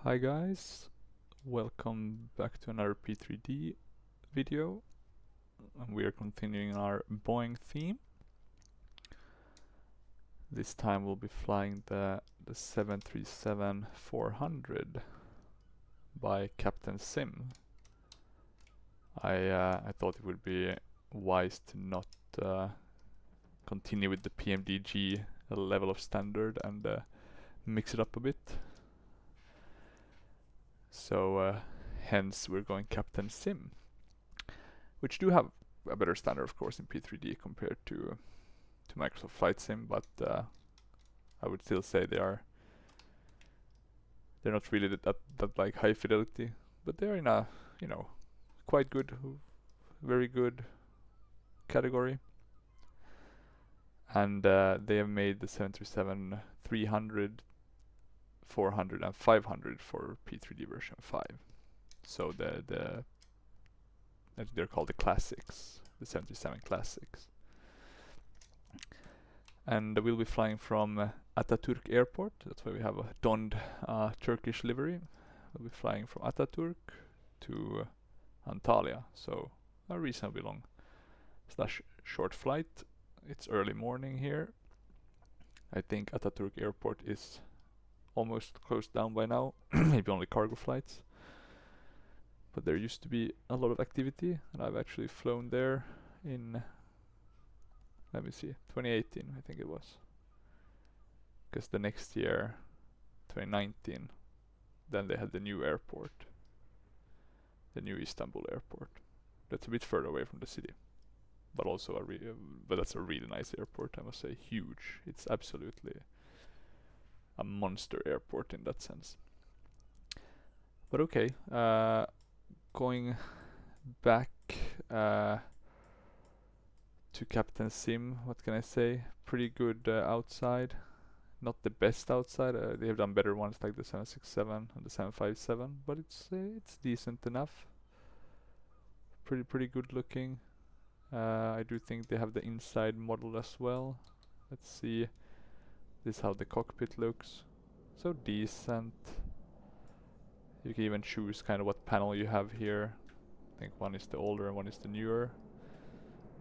Hi guys, welcome back to another P3D video. And we are continuing our Boeing theme. This time we'll be flying the 737-400 by Captain Sim. I thought it would be wise to not continue with the PMDG level of standard and mix it up a bit. So hence we're going Captain Sim, which do have a better standard, of course, in P3D compared to Microsoft Flight Sim, but I would still say they're not really that like high fidelity, but they're in a quite good, very good category. And they have made the 737-300, 400, and 500 for P3D version 5. So I think they're called the classics, the 737 classics. And we'll be flying from Atatürk Airport. That's why we have a donned Turkish livery. We'll be flying from Atatürk to Antalya, so a reasonably long / short flight. It's early morning here. I think Atatürk Airport is almost closed down by now, maybe only cargo flights. But there used to be a lot of activity, and I've actually flown there in, let me see, 2018 I think it was. Because the next year, 2019, then they had the new airport, the new Istanbul airport. That's a bit further away from the city, but also but that's a really nice airport, I must say. Huge. It's absolutely a monster airport in that sense. But okay, going back to Captain Sim, what can I say? Pretty good outside. Not the best outside. They have done better ones like the 767 and the 757, but it's decent enough. Pretty good looking. I do think they have the inside model as well. Let's see. This is how the cockpit looks. So decent. You can even choose kind of what panel you have here. I think one is the older and one is the newer.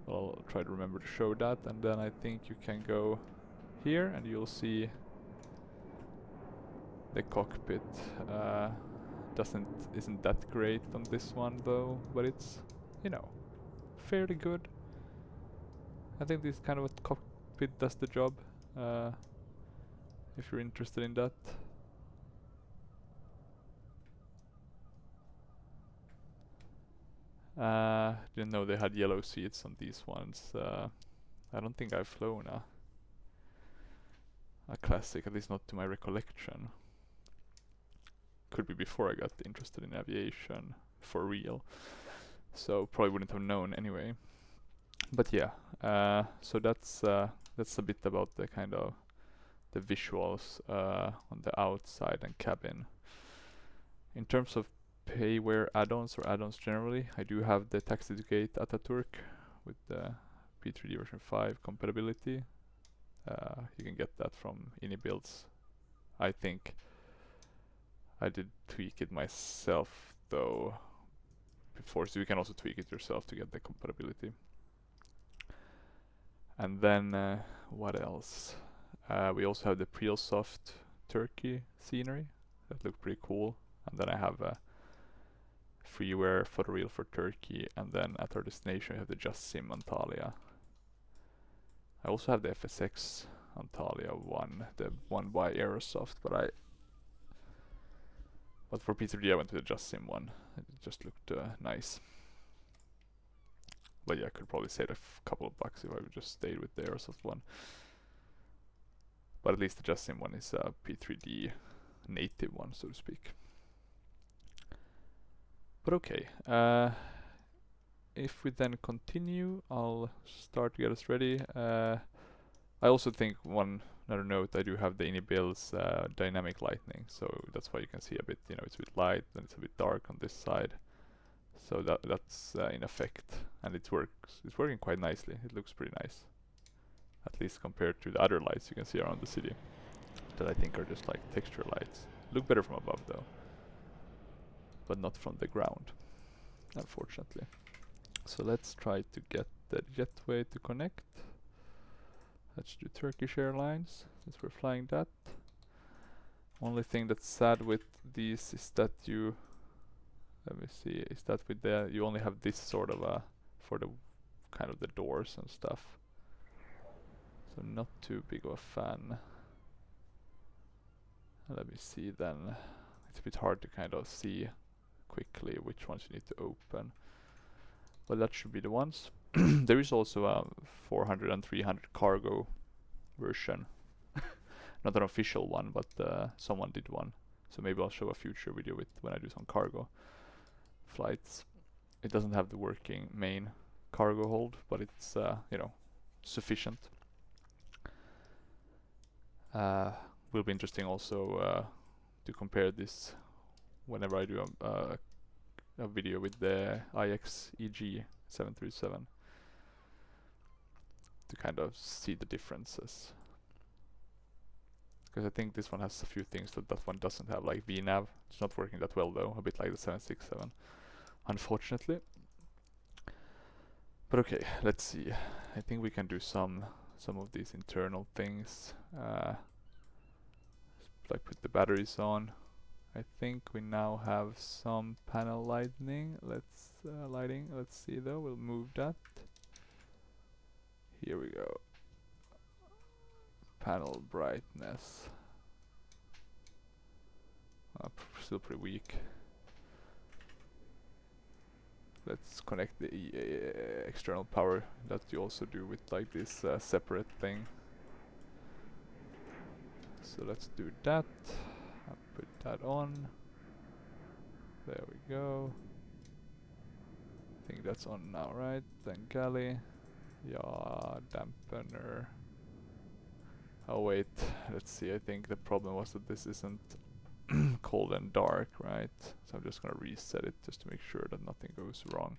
I'll try to remember to show that, and then I think you can go here and you'll see the cockpit. Isn't that great on this one though, but it's, fairly good. I think this is kind of what cockpit does the job, if you're interested in that. Didn't know they had yellow seats on these ones. I don't think I've flown a classic, at least not to my recollection. Could be before I got interested in aviation for real, so probably wouldn't have known anyway. But yeah, so that's a bit about the kind of the visuals on the outside and cabin. In terms of payware add-ons or add-ons generally, I do have the Taxi to Gate Atatürk with the P3D version 5 compatibility. You can get that from AnyBuilds. I think I did tweak it myself though before, so you can also tweak it yourself to get the compatibility. And then what else? We also have the Preelsoft Turkey scenery that looked pretty cool. And then I have a freeware photoreal for Turkey, and then at our destination we have the Just Sim Antalya. I also have the FSX Antalya one, the one by Aerosoft, but for P3D I went to the Just Sim one. It just looked nice. But yeah, I could probably save a couple of bucks if I would just stayed with the Aerosoft one. But at least the Just Sim one is a P3D native one, so to speak. But okay, if we then continue, I'll start to get us ready. I also think another note, I do have the AnyBuilds dynamic lighting, so that's why you can see a bit, it's a bit light and it's a bit dark on this side. So that's in effect, and it's working quite nicely. It looks pretty nice, at least compared to the other lights you can see around the city that I think are just like texture lights. Look better from above though. but not from the ground, unfortunately. So let's try to get the jetway to connect. Let's do Turkish Airlines, since we're flying that. Only thing that's sad with these is that you, let me see, is that with the, you only have this sort of a, for the kind of the doors and stuff. So not too big of a fan. Let me see then. It's a bit hard to kind of see quickly which ones you need to open. But that should be the ones. There is also a 400 and 300 cargo version. Not an official one, but someone did one. So maybe I'll show a future video with when I do some cargo flights. It doesn't have the working main cargo hold, but it's you know, sufficient. Will be interesting also to compare this whenever I do a video with the IXEG 737 to kind of see the differences. Because I think this one has a few things that that one doesn't have, like VNAV. It's not working that well though, a bit like the 767, unfortunately. But okay, let's see. I think we can do some of these internal things. Like put the batteries on. I think we now have some panel lighting. Let's see though. We'll move that. Here we go. Panel brightness. Still pretty weak. Let's connect the external power that you also do with like this separate thing. So let's do that. I'll put that on. There we go. I think that's on now, right? Then galley. Yeah, dampener. Oh wait, let's see. I think the problem was that this isn't cold and dark, right? So I'm just gonna reset it just to make sure that nothing goes wrong.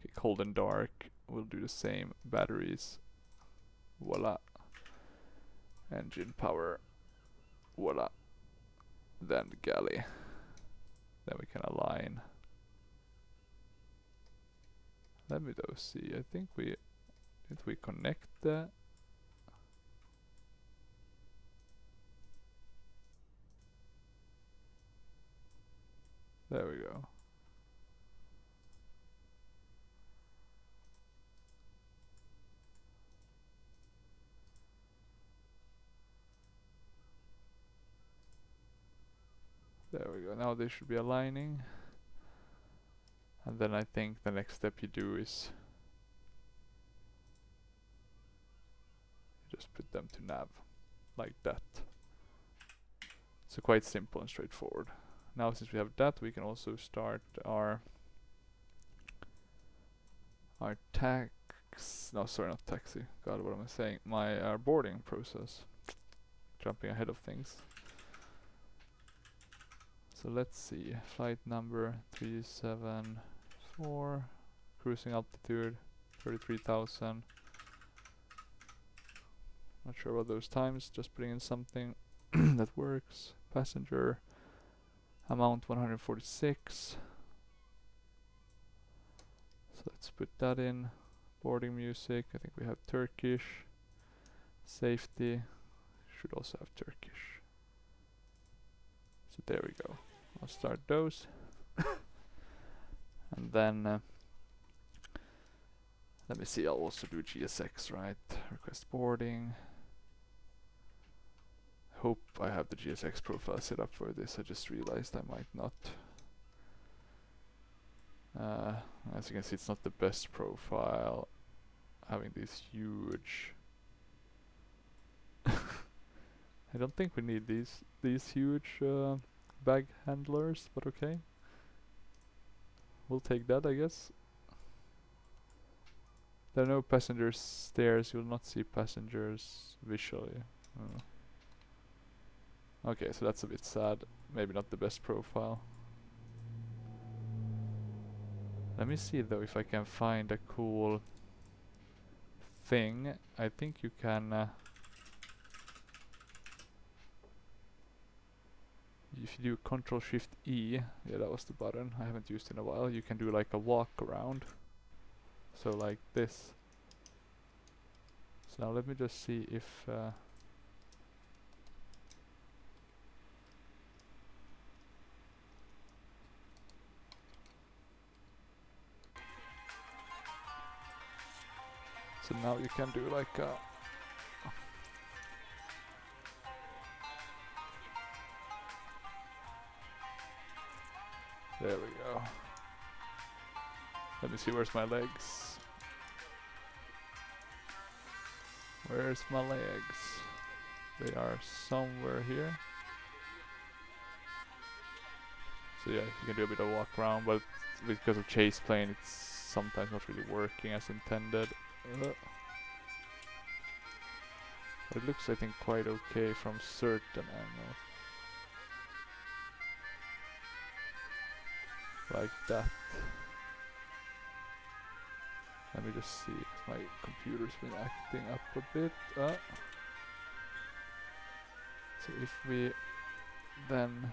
Okay, cold and dark. We'll do the same. Batteries. Voila. Engine power. Voila. Then galley. Then we can align. Let me though see. I think did we connect the there we go. There we go. Now they should be aligning. And then I think the next step you do is just put them to nav like that. So quite simple and straightforward. Now since we have that, we can also start our no, sorry, not taxi. God, what am I saying? Our boarding process. Jumping ahead of things. So let's see. Flight number 374. Cruising altitude 33,000. Not sure about those times. Just putting in something that works. Passenger amount 146. So let's put that in. Boarding music. I think we have Turkish. Safety. Should also have Turkish. So there we go. I'll start those. And then let me see, I'll also do GSX, right? Request boarding. Hope I have the GSX profile set up for this. I just realized I might not. As you can see, it's not the best profile. Having these huge. I don't think we need these huge bag handlers, but okay. We'll take that, I guess. There are no passenger stairs. You'll not see passengers visually. Okay, so that's a bit sad. Maybe not the best profile. Let me see though if I can find a cool thing. I think you can if you do Control Shift E, yeah, that was the button I haven't used in a while, you can do like a walk around. So like this. So now let me just see if so now you can do like a there we go. Let me see, where's my legs? Where's my legs? They are somewhere here. So yeah, you can do a bit of walk around, but because of chase plane it's sometimes not really working as intended. But it looks, I think, quite okay from certain angles. Like that. Let me just see, my computer's been acting up a bit. So if we then...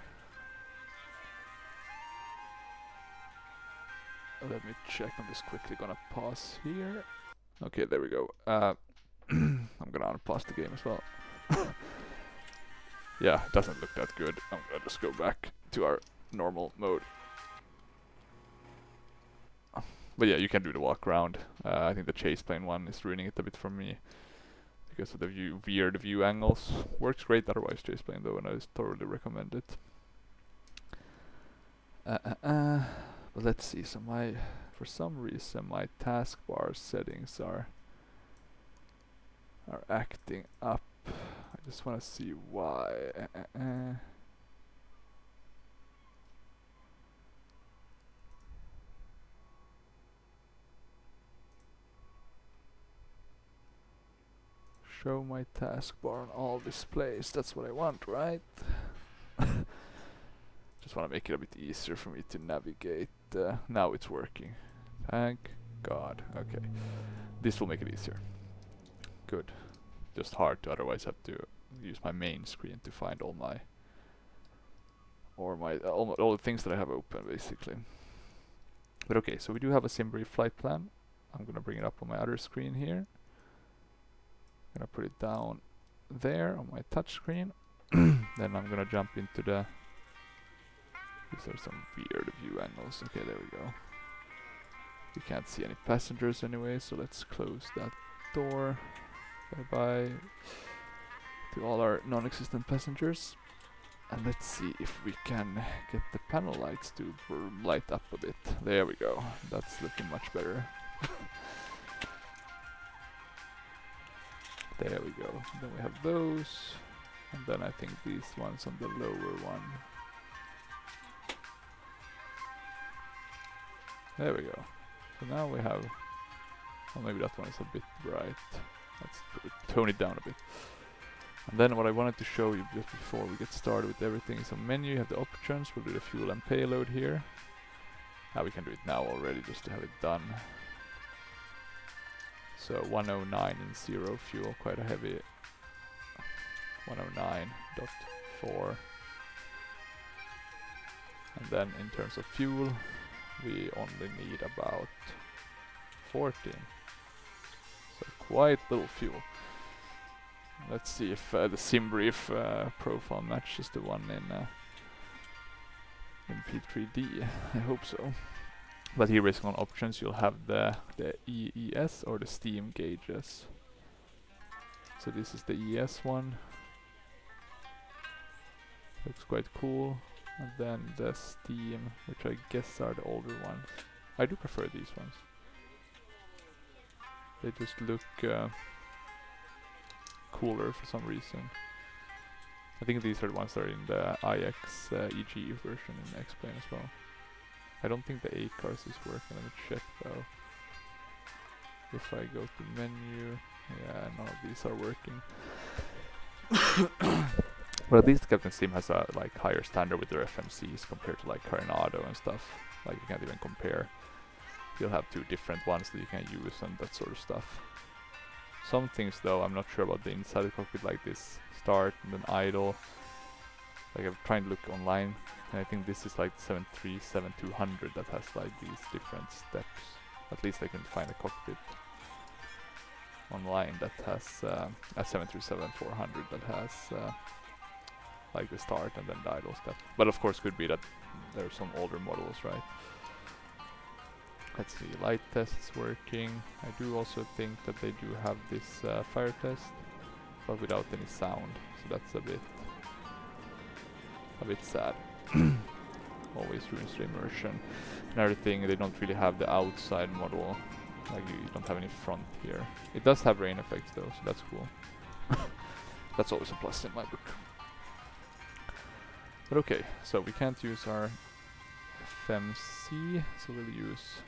let me check, I'm just quickly gonna pause here. Okay, there we go. I'm gonna unpause the game as well. Yeah, it doesn't look that good. I'm gonna just go back to our normal mode. But yeah, you can do the walk around. I think the chase plane one is ruining it a bit for me because of the weird view angles. Works great otherwise, chase plane though, and I just thoroughly recommend it. But let's see. So for some reason my taskbar settings are acting up. I just want to see why. Show my taskbar on all displays. That's what I want, right? Just want to make it a bit easier for me to navigate. Now it's working. Thank God. Okay. This will make it easier. Good. Just hard to otherwise have to use my main screen to find all the things that I have open, basically. But okay, so we do have a Sim brief flight plan. I'm gonna bring it up on my other screen here. Gonna put it down there on my touch screen. Then I'm gonna jump into the... These are some weird view angles. Okay, there we go. We can't see any passengers anyway, so let's close that door. Bye-bye to all our non-existent passengers. And let's see if we can get the panel lights to light up a bit. There we go. That's looking much better. There we go. Then we have those. And then I think these ones on the lower one. There we go. So now we have... Oh, maybe that one is a bit bright. Let's tone it down a bit. And then what I wanted to show you just before we get started with everything is on menu, you have the options. We'll do the fuel and payload here. We can do it now already just to have it done. So 109 and 0 fuel, quite a heavy 109.4. And then in terms of fuel, we only need about 14. So quite little fuel. Let's see if the Sim brief profile matches the one in Prepar3d. I hope so. But here is on options, you'll have the EES or the steam gauges. So this is the ES one. Looks quite cool. And then the steam, which I guess are the older ones. I do prefer these ones. They just look cooler for some reason. I think these are the ones that are in the IX EG version in X-Plane as well. I don't think the 8 cars is working. Let me check though. If I go to menu, yeah, none of these are working. But at least Captain Sim has a like higher standard with their FMCs compared to like Coronado and stuff. Like you can't even compare. You'll have 2 different ones that you can use and that sort of stuff. Some things though, I'm not sure about the inside of the cockpit, like this start and then idle. Like I'm trying to look online, and I think this is like the 737-200 that has like these different steps. At least I can find a cockpit online that has a 737-400 that has like the start and then the idle step. But of course could be that there are some older models, right? Let's see, light tests working. I do also think that they do have this fire test, but without any sound, so that's a bit sad. Always ruins the immersion. Another thing, they don't really have the outside model, like you don't have any front here. It does have rain effects though, so that's cool. That's always a plus in my book. But okay, so we can't use our FMC, so we'll use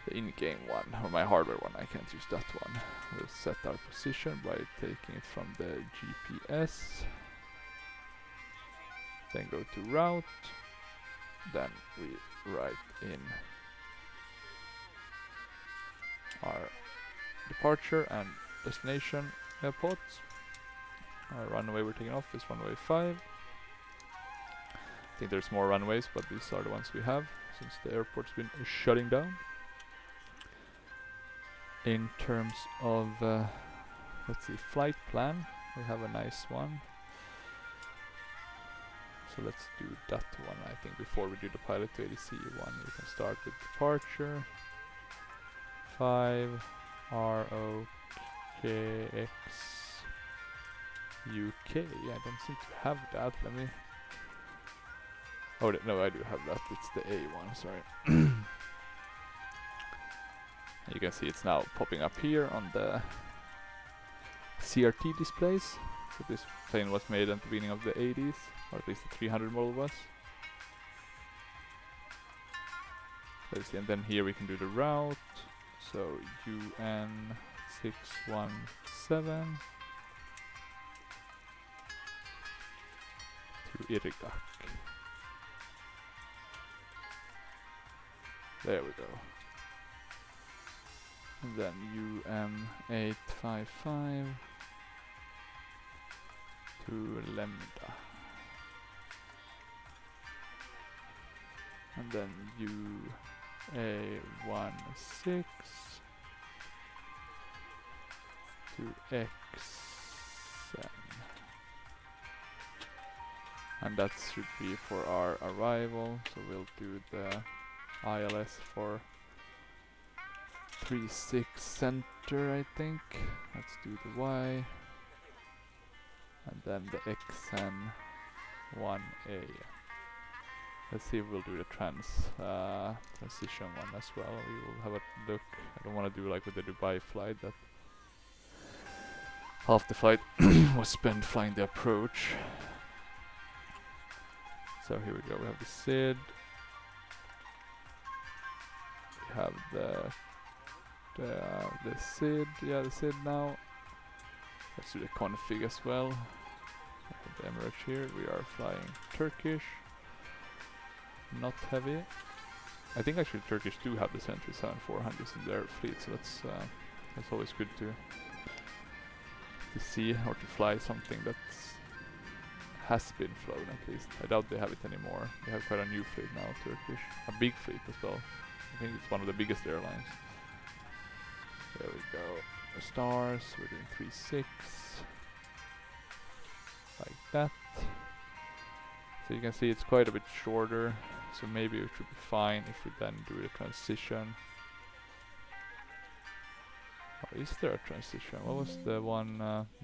the in-game one, or my hardware one. I can't use that one. We'll set our position by taking it from the GPS. Then go to route. Then we write in our departure and destination airports. Our runway we're taking off is runway 5. I think there's more runways, but these are the ones we have since the airport's been shutting down. In terms of, let's see, flight plan, we have a nice one. So let's do that one. I think before we do the pilot to ADC one, we can start with departure 5 ROKX UK. I don't seem to have that. Let me. Oh no, I do have that. It's the A one. Sorry. You can see it's now popping up here on the CRT displays. So this plane was made at the beginning of the 80s, or at least the 300 model was. Let's see, and then here we can do the route. So UN 617 to Irigak. There we go. And then UM855 to Lambda. And then UA16 to XN. And that should be for our arrival, so we'll do the ILS for 36 center, I think. Let's do the Y. And then the XN 1A. Let's see if we'll do the transition one as well. We will have a look. I don't want to do like with the Dubai flight that half the flight was spent flying the approach. So here we go. We have the SID. We have the SID. Yeah, the SID now. Let's do the config as well. The Emirates here. We are flying Turkish. Not heavy. I think actually Turkish do have the 737-400s in their fleet, so that's always good to see or to fly something that has been flown at least. I doubt they have it anymore. They have quite a new fleet now, Turkish. A big fleet as well. I think it's one of the biggest airlines. There we go. The stars, we're doing 3.6. Like that. So you can see it's quite a bit shorter. So maybe it should be fine if we then do the transition. Oh, is there a transition? What was the one?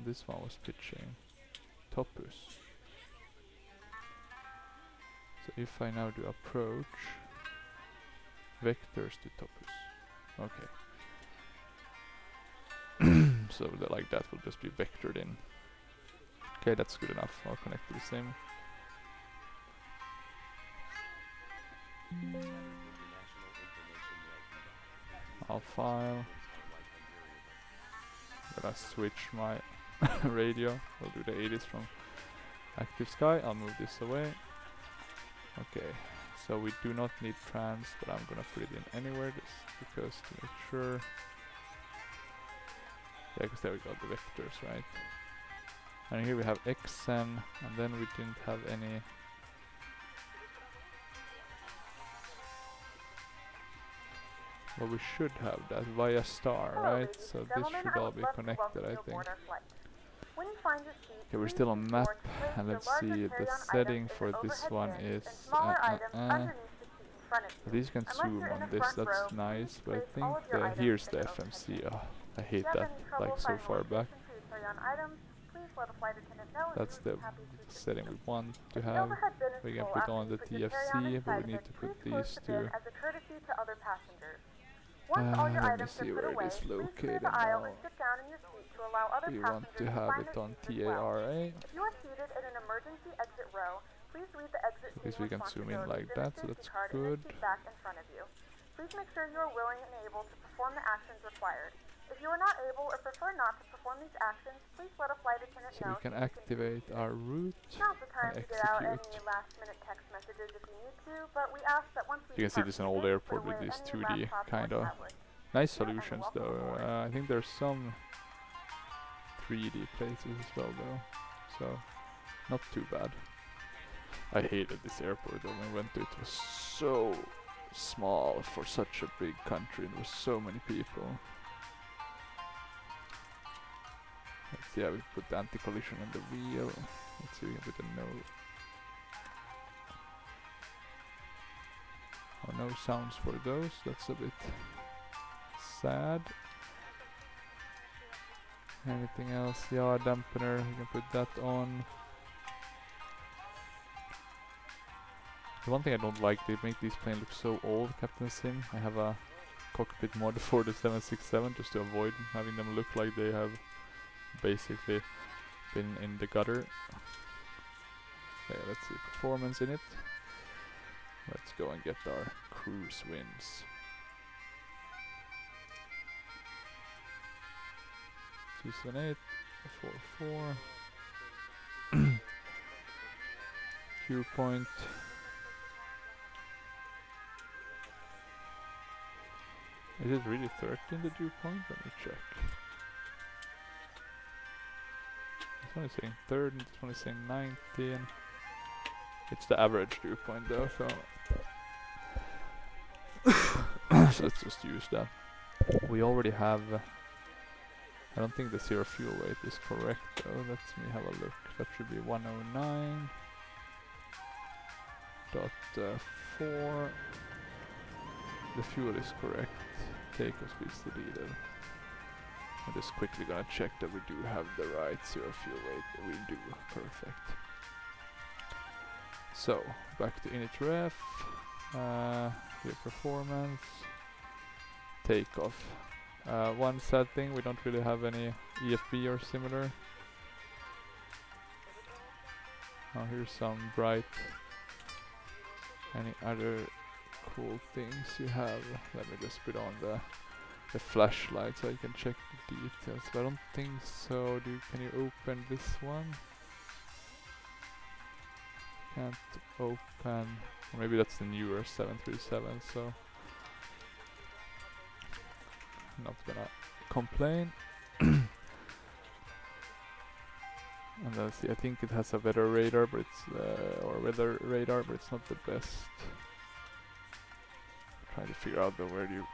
This one was pitching. Topus. So if I now do approach, vectors to Topus. Okay. So like that will just be vectored in. Okay, that's good enough. I'll connect to the sim. I'll file. Gonna switch my radio. We'll do the 80s from active sky. I'll move this away. Okay, so we do not need trans, but I'm gonna put it in anywhere just because to make sure. Yeah, because there we got the vectors, right? And here we have XN, and then we didn't have any. Well, we should have that via star, right? So this should all be connected, I think. Okay, we're still on map, and let's see, the setting for this one is at least you can zoom on this, that's nice, but I think here's the FMC. I hate that, like so far back. That's the setting we want to have. We can put on the TFC, but we need to put these two. Let me see where it is located now. We want to have it on TARA. At least we can zoom in like that, so that's good. Please make sure you are willing and able to perform the actions required. If you are not able or prefer not to perform these actions, please let a flight attendant know. So we can activate our route Now's the time and to get out any execute. last-minute text messages if you need to, but we ask that once we You can see this in an old airport with these 2D kind of nice solutions though. I think there's some 3D places as well though, so not too bad. I hated this airport though when we went to it. It was so small for such a big country. There were so many people. Let's see how we put the anti-collision on the wheel. Let's see if we can put a no. Oh, no sounds for those. That's a bit sad. Anything else? Yeah, dampener. We can put that on. The one thing I don't like, they make these planes look so old, Captain Sim. I have a cockpit mod for the 767 just to avoid having them look like they have basically been in the gutter. Okay, let's see performance in it. Let's go and get our cruise wins. 278, 44. Dew point. Is it really 13 the dew point? Let me check. It's only saying 3rd and it's only saying 19. It's the average dew point though, so so let's just use that. We already have I don't think the zero fuel weight is correct though. Let me have a look. That should be 109.4. The fuel is correct. Takeoff speed is deleted. I'm just quickly gonna check that we do have the right zero fuel weight. We do. Perfect. So, back to init ref. Here performance. Takeoff. One sad thing, we don't really have any EFB or similar. Oh, here's some bright. Any other cool things you have? Let me just put on the flashlight so I can check the details. But I don't think so. Can you open this one? Can't open. Or maybe that's the newer 737. So I'm not gonna complain. And let's see. I think it has a weather radar, but it's or weather radar, but it's not the best. Trying to figure out though where do you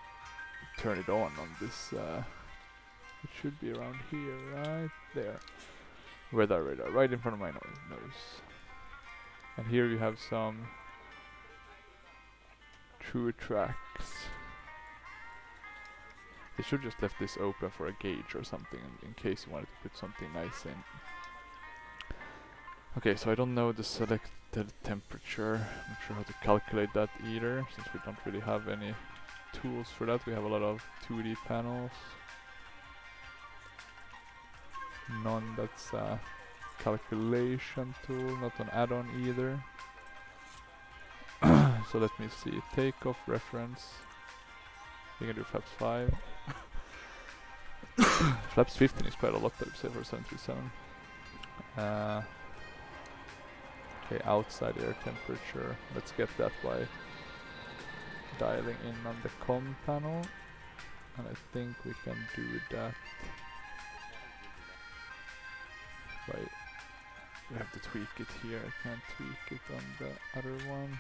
turn it on this. It should be around here, right there. Weather radar, right in front of my nose. And here you have some true tracks. They should just left this open for a gauge or something in case you wanted to put something nice in. Okay, so I don't know the selected temperature. I'm not sure how to calculate that either, since we don't really have any tools for that. We have a lot of 2D panels. None that's a calculation tool, not an add-on either. So let me see, takeoff reference. We can do flaps 5. Flaps 15 is quite a lot, I would say, for 737. Okay, outside air temperature. Let's get that by dialing in on the com panel. And I think we can do that by We have to tweak it here. I can't tweak it on the other one.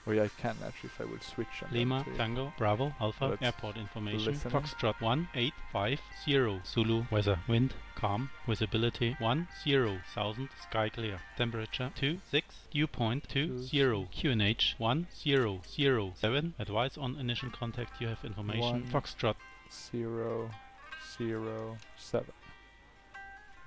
Oh yeah, I can actually if I would switch on Lima, them to Tango, Bravo, Alpha, Let's airport information, listening. Foxtrot 1850, Zulu, weather, wind, calm, visibility 10,000, sky clear, temperature 26, dew point 20, QNH 1007, advice on initial contact, you have information, Foxtrot 007.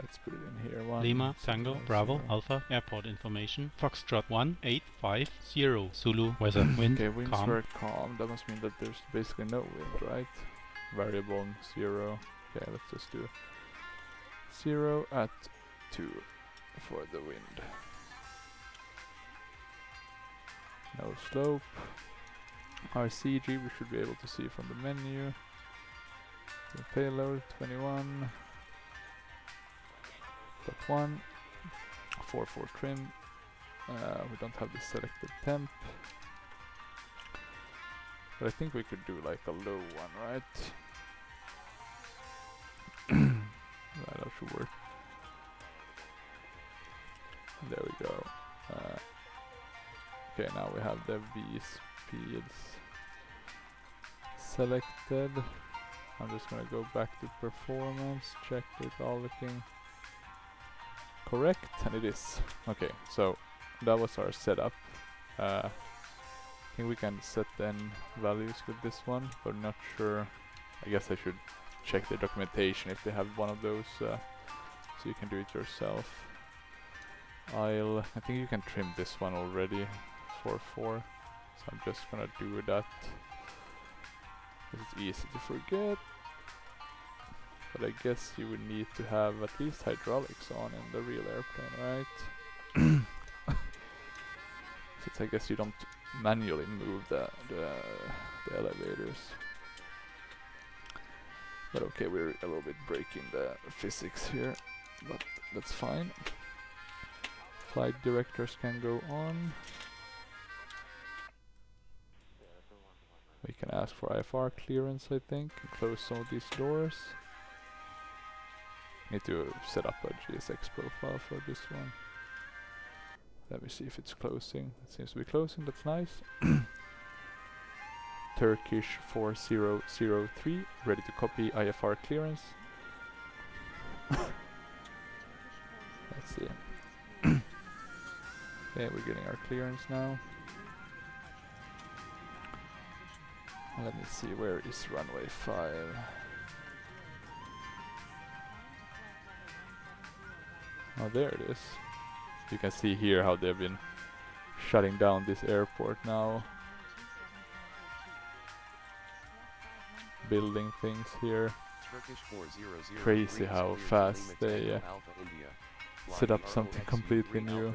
Let's put it in here. Lima, Tango, Bravo, Alpha, airport information, Foxtrot 1850, Zulu, weather, wind, okay, winds calm. were calm. That must mean that there's basically no wind, right? Variable 0. Okay, let's just do 0 at 2 for the wind. No slope. Our CG we should be able to see from the menu. The payload 21. .1 4.4 trim. We don't have the selected temp, but I think we could do like a low one, right? That should work. There we go. Okay, now we have the V speeds selected. I'm just gonna go back to performance, check it's all looking correct, and it is. Okay, so that was our setup. I think we can set the N values with this one, but not sure. I guess I should check the documentation if they have one of those, so you can do it yourself. I think you can trim this one already for 4, so I'm just gonna do that. It's easy to forget. But I guess you would need to have at least hydraulics on in the real airplane, right? Since I guess you don't manually move the elevators. But okay, we're a little bit breaking the physics here, but that's fine. Flight directors can go on. We can ask for IFR clearance, I think, and close some of these doors. Need to set up a GSX profile for this one. Let me see if it's closing. It seems to be closing, that's nice. Turkish 4003, ready to copy IFR clearance. Let's see. Okay, we're getting our clearance now. Let me see, where is runway 5? Oh, there it is. You can see here how they've been shutting down this airport now. Building things here. Crazy how fast they set up something completely new.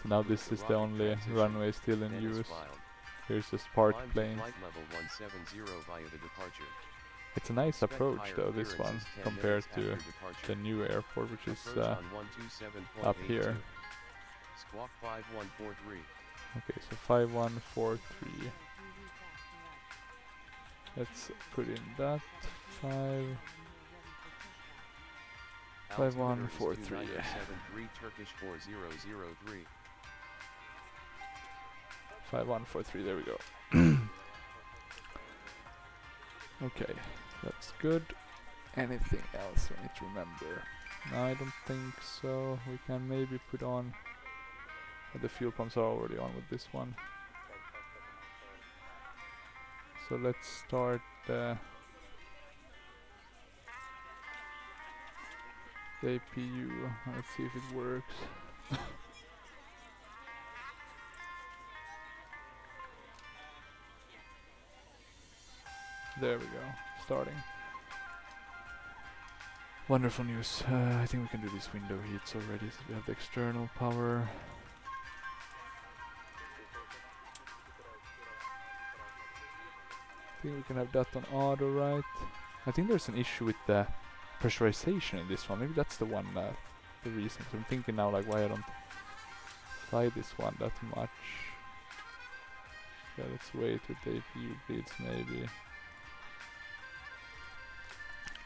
So now this is the only runway still in use. Here's just parked planes. It's a nice approach though, this one, compared to the new airport, which is up here. Okay, so 5143. Let's put in that 5143. Turkish 4003. 5143, there we go. Okay, that's good. Anything else we need to remember? No, I don't think so. We can maybe put on... the fuel pumps are already on with this one. So let's start the APU. Let's see if it works. There we go, starting. Wonderful news. I think we can do these window heats already, so we have the external power. I think we can have that on auto, right? I think there's an issue with the pressurization in this one. Maybe that's the one, the reason. So I'm thinking now, like, why I don't fly this one that much. Yeah, let's wait with the APU bleeds maybe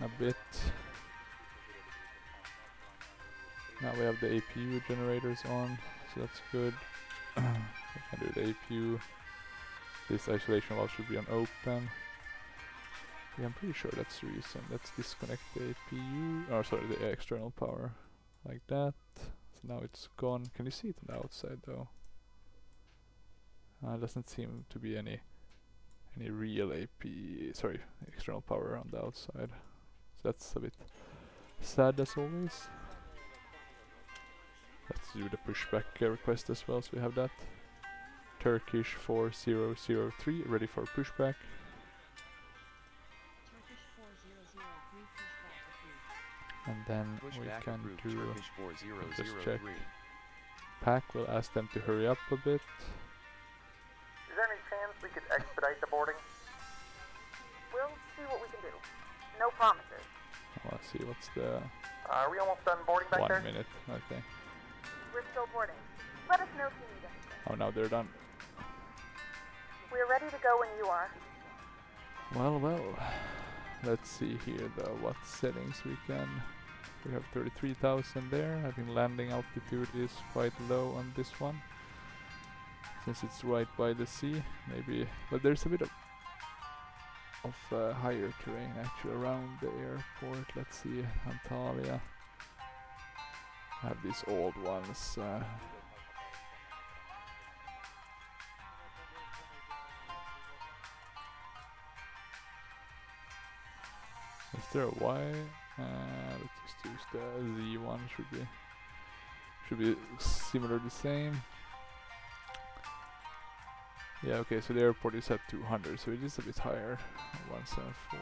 a bit. Now we have the APU generators on, so that's good. We can do the APU. This isolation valve should be on open. Yeah, I'm pretty sure that's the reason. Let's disconnect the APU, or sorry, the external power, like that. So now it's gone. Can you see it on the outside though? Doesn't seem to be any real external power on the outside. So that's a bit sad as always. Let's do the pushback request as well, so we have that. Turkish 4003 ready for pushback. And then we can do, just check. Pack will ask them to hurry up a bit. Is there any chance we could expedite the boarding? We'll see what we can do. No promises. Let's see, what's the... Are we almost done boarding back there? 1 minute, okay. We're still boarding. Let us know if you need anything. Oh, now they're done. We're ready to go when you are. Well. Let's see here though, what settings we can... We have 33,000 there. I think landing altitude is quite low on this one, since it's right by the sea, maybe. But there's a bit of higher terrain actually around the airport. Let's see, Antalya. I have these old ones. Is there a Y? Let's just use the Z one. Should be similar, the same. Yeah, okay, so the airport is at 200, so it is a bit higher. 174.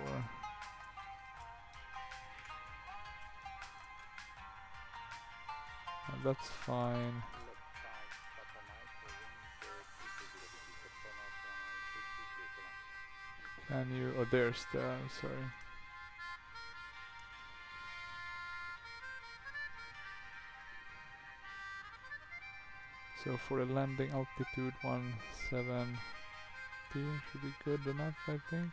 And that's fine. Can you... Oh, there's the... sorry. So for the landing altitude 170 should be good enough, I think.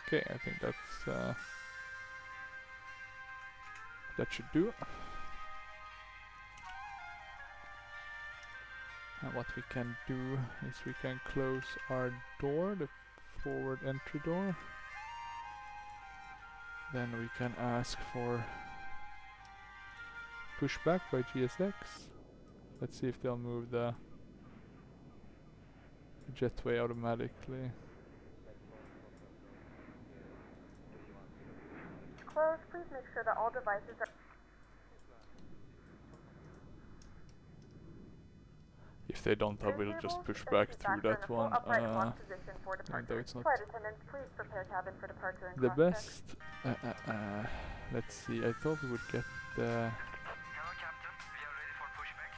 Okay, I think that's that should do. And what we can do is we can close our door, the forward entry door. Then we can ask for pushback by GSX. Let's see if they'll move the jetway automatically. To close, please make sure that all devices are... If they don't, I will just push back through that one. Though it's not Flight attendants, please prepare cabin for departure and the cross-check. best. Let's see, I thought we would get the... Hello, Captain. We are ready for pushback.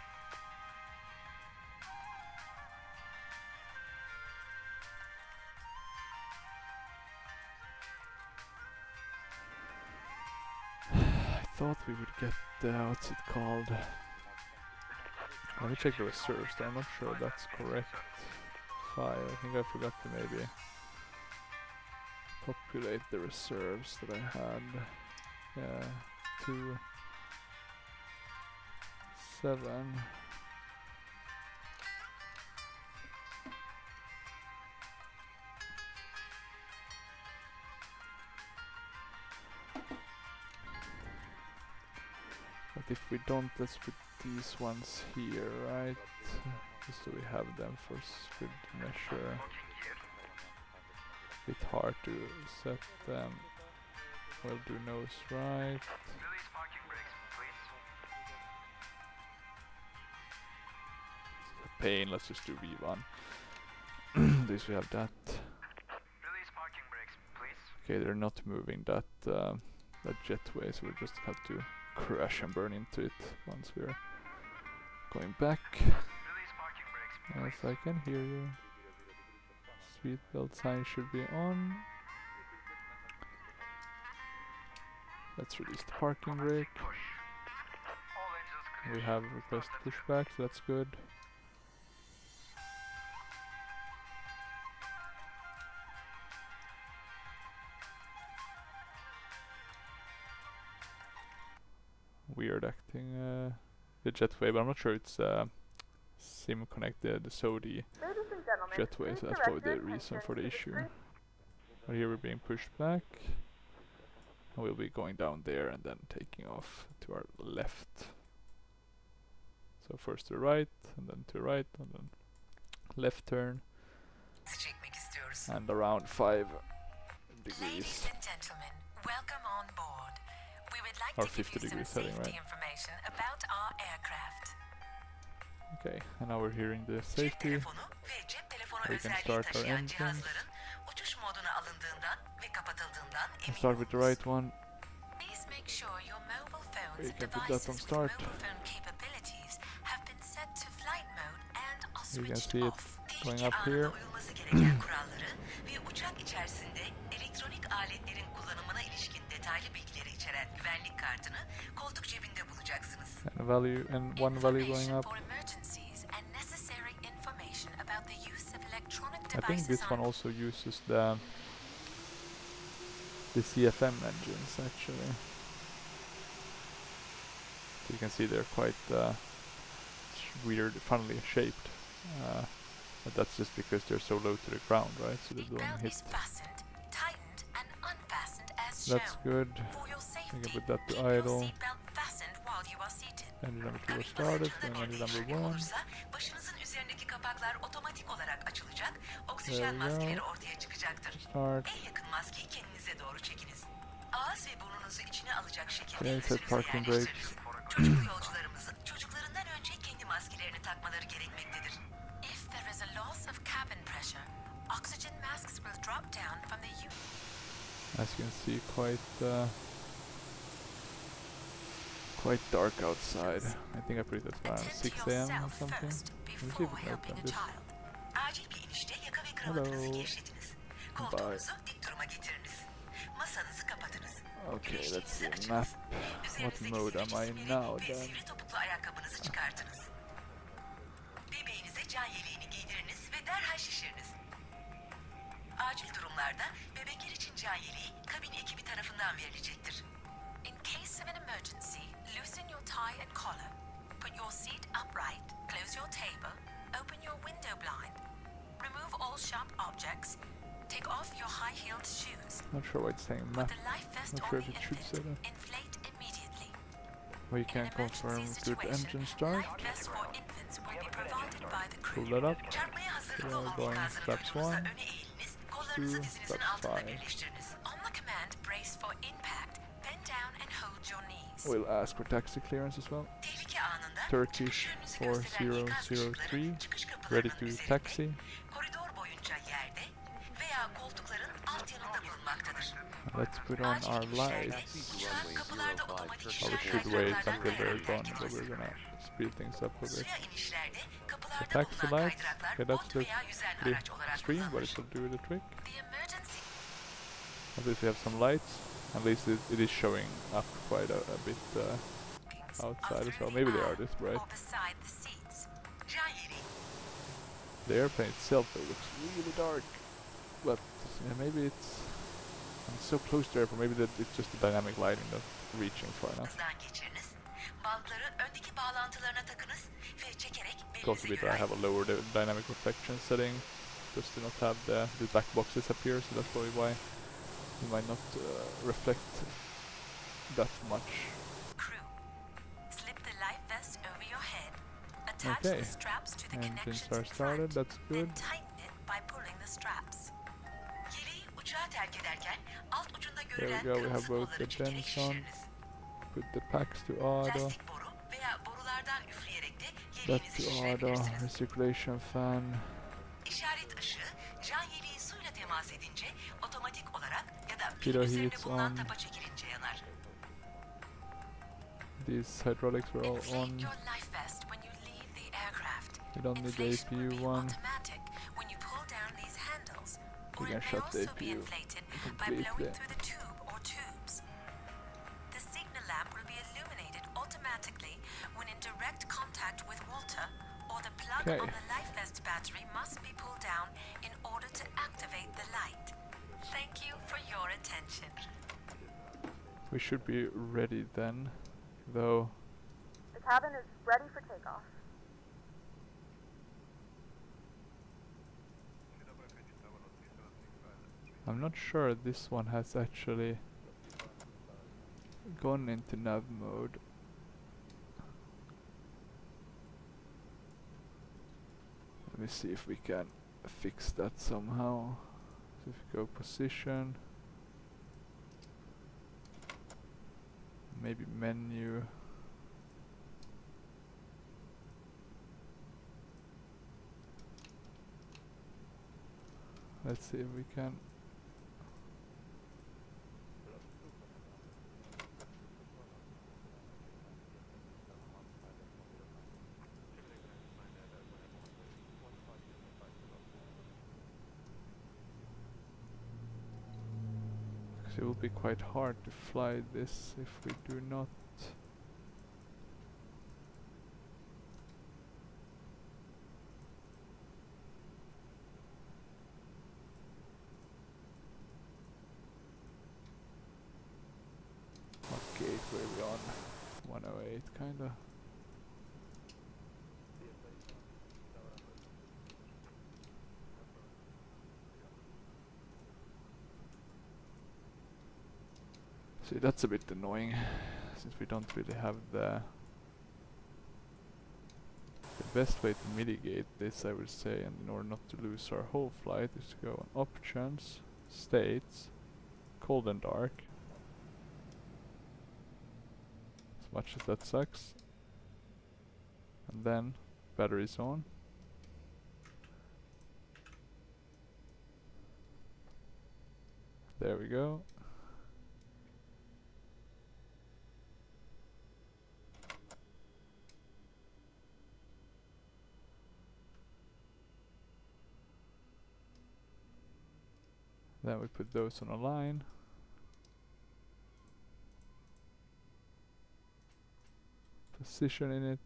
I thought we would get the... what's it called? Let me check the reserves, though. I'm not sure that's correct. 5, I think I forgot to maybe populate the reserves that I had. Yeah, 2, 7. But if we don't, let's put these ones here, right? Just so we have them for good measure. Bit hard to set them. We'll do nose right. Release parking brakes, please. It's a pain, let's just do V1. At least we have that. Release parking brakes, please. Okay, they're not moving that that jetway, so we'll just have to crash and burn into it once we're going back. Release parking brakes, Yes, I can hear you. Seatbelt sign should be on. Let's release the parking brake. push. All engines clear. We have request pushback, so that's good. weird acting the jetway, but I'm not sure it's sim connected, so the Ladies and gentlemen, jetway, please so that's direct probably your the reason attention for the to issue. screen. But here we're being pushed back, and we'll be going down there and then taking off to our left. So first to the right, and then to the right, and then left turn, and around 5 degrees. Ladies and gentlemen, welcome on board. We would like Or to give 50 you some degrees heading, safety right? information about our aircraft. Okay, and now we're hearing the Cep safety. telefonu ve cep telefonu We can özelliği start our taşıyan engines. cihazların uçuş moduna alındığından ve kapatıldığından Let's emin start with the olunuz. right one. Please make sure your mobile phones We and can put that devices on with start. mobile phone capabilities have been set to flight mode and are You can switched see it off. going Tehlike up anında here. uyulması gereken kuralları ve uçak içerisinde elektronik aletlerin kullanımına ilişkin detaylı bilgileri içeren güvenlik kartını koltuk cebinde bulacaksınız. And value, and one value going Information up. for emergencies and necessary information about the use of electronic I think devices this one on also uses the CFM engines actually. So you can see they're quite weird, funnily shaped. But that's just because they're so low to the ground, right? So they the don't belt hit. is fastened, tightened and unfastened as shown. That's good. For your We can safety, put that to keep your idle. seatbelt fastened while you are seated. Engine number 2 was Kabin started, basıncında going bir engine number değişiklik 1. olursa başınızın üzerindeki kapaklar otomatik olarak açılacak, There oksijen we go. maskeleri ortaya çıkacaktır. Start. En yakın maskeyi kendinize doğru çekiniz. Ağız ve burnunuzu içine alacak şekilde Okay, set yüzünüze parking yerleştiriniz. brakes. Çocuklu yolcularımızın çocuklarından önce kendi maskelerini takmaları gerekmektedir. If there is a loss of cabin pressure, oxygen masks will drop down from the As you can see, quite dark outside. I think I put it at around Attend 6 to a.m. or yourself something. first Let me see if before we can helping open a this. child. Acil bir inişte yaka ve kravatınızı Hello. gevşetiniz. Koltuğunuzu dik duruma getiriniz. Masanızı kapatınız. Okay, let's Güneşliğinizi see açınız. map. What Üzerinizdeki mode am sivri I çizmeleri now ve then? sivri topuklu ayakkabınızı çıkartınız. Bebeğinize can yeleğini giydiriniz ve derhal şişiriniz. Acil durumlarda bebekler için can yeleği kabin ekibi tarafından verilecektir. In case of an emergency, loosen your tie and collar. Put your seat upright, close your table, open your window blind. Remove all sharp objects. Take off your high-heeled shoes. Not sure why it's saying Put map. the life vest Not on sure the if it should say infant. that. Inflate immediately. We In can an confirm emergency good situation, engine start. life vests for infants will be provided by the crew. Pull that up. Çarpmaya hazırlıklı We're olan going enkazını straps çocuğunuzla 1, öne eğiliniz, kollarınızı 2, dizinizin straps altında 5. birleştiriniz. On the command, brace for impact, bend down and hold your knees. We'll ask for taxi clearance as well. Tehlike anında Turkish çıkış yönünüzü gösteren ikaz 4003, ışıkları çıkış ready kapılarının to üzerinde, taxi. koridor boyunca yerde veya koltukların alt yanında bulunmaktadır. Let's put on Acil our inişlerde lights. uçağın kapılarda otomatik Or we işlem should wait kaydıraklardan until they're kararını gone, terk but we're ediniz. gonna speed things up a bit. Suya inişlerde The kapılarda taxi bulunan lights, kaydıraklar okay, that's bot veya yüzen pretty araç olarak extreme, but kullanılır. it will do the trick. The emergency At least we have some lights. At least it is showing up quite a bit markings outside are as well. through Maybe the they are aisle this bright. or beside the seats. Can yeleği. The airplane itself though looks really dark, but maybe I'm so close to the airport. Maybe it's just the dynamic lighting that's reaching far enough. Hızdan geçiriniz. Bantları öndeki bağlantılarına takınız ve çekerek It also belinize be that göre I have a lower dynamic reflection setting, just to not have the black boxes appear. So that's probably why you might not reflect that much. crew. Slip the life vest over your head. Attach Okay. the straps to the Engines connections are in started. front. That's good. Then tighten it by pulling the straps. Yeleği uçağı terk ederken alt ucunda There we görülen go. We have kırmızı both kolları the çekerek dents on. şişiriniz. Put the packs to auto. Plastik boru veya borulardan üfleyerek de That yeleğinizi to auto. şişirebilirsiniz. Recirculation fan. İşaret ışığı can yeleği suyla temas edince otomatik olarak ya da Kilo pilin üzerinde heats bulunan on. tapa çekilince yanar. These hydraulics were all Inflate on. your life vest when you leave the aircraft. You don't need the Inflation will APU be one. automatic when you pull down these handles, or We can it may shut the also be APU inflated by completely. blowing through the tube or tubes. The signal lamp will be illuminated automatically when in direct contact with water, or the plug Okay. on the life vest battery must be pulled down in order to activate the light. Thank you for your attention. We should be ready then. though. The cabin is ready for takeoff. I'm not sure this one has actually gone into nav mode. Let me see if we can fix that somehow. So if we go position, maybe menu. Let's see if we can. It will be quite hard to fly this if we do not. What gate were we on? 108 kinda. See, that's a bit annoying, since we don't really have the best way to mitigate this, I would say, and in order not to lose our whole flight, is to go on options, states, cold and dark. As much as that sucks. And then batteries on. There we go. Then we put those on a line. Position in it.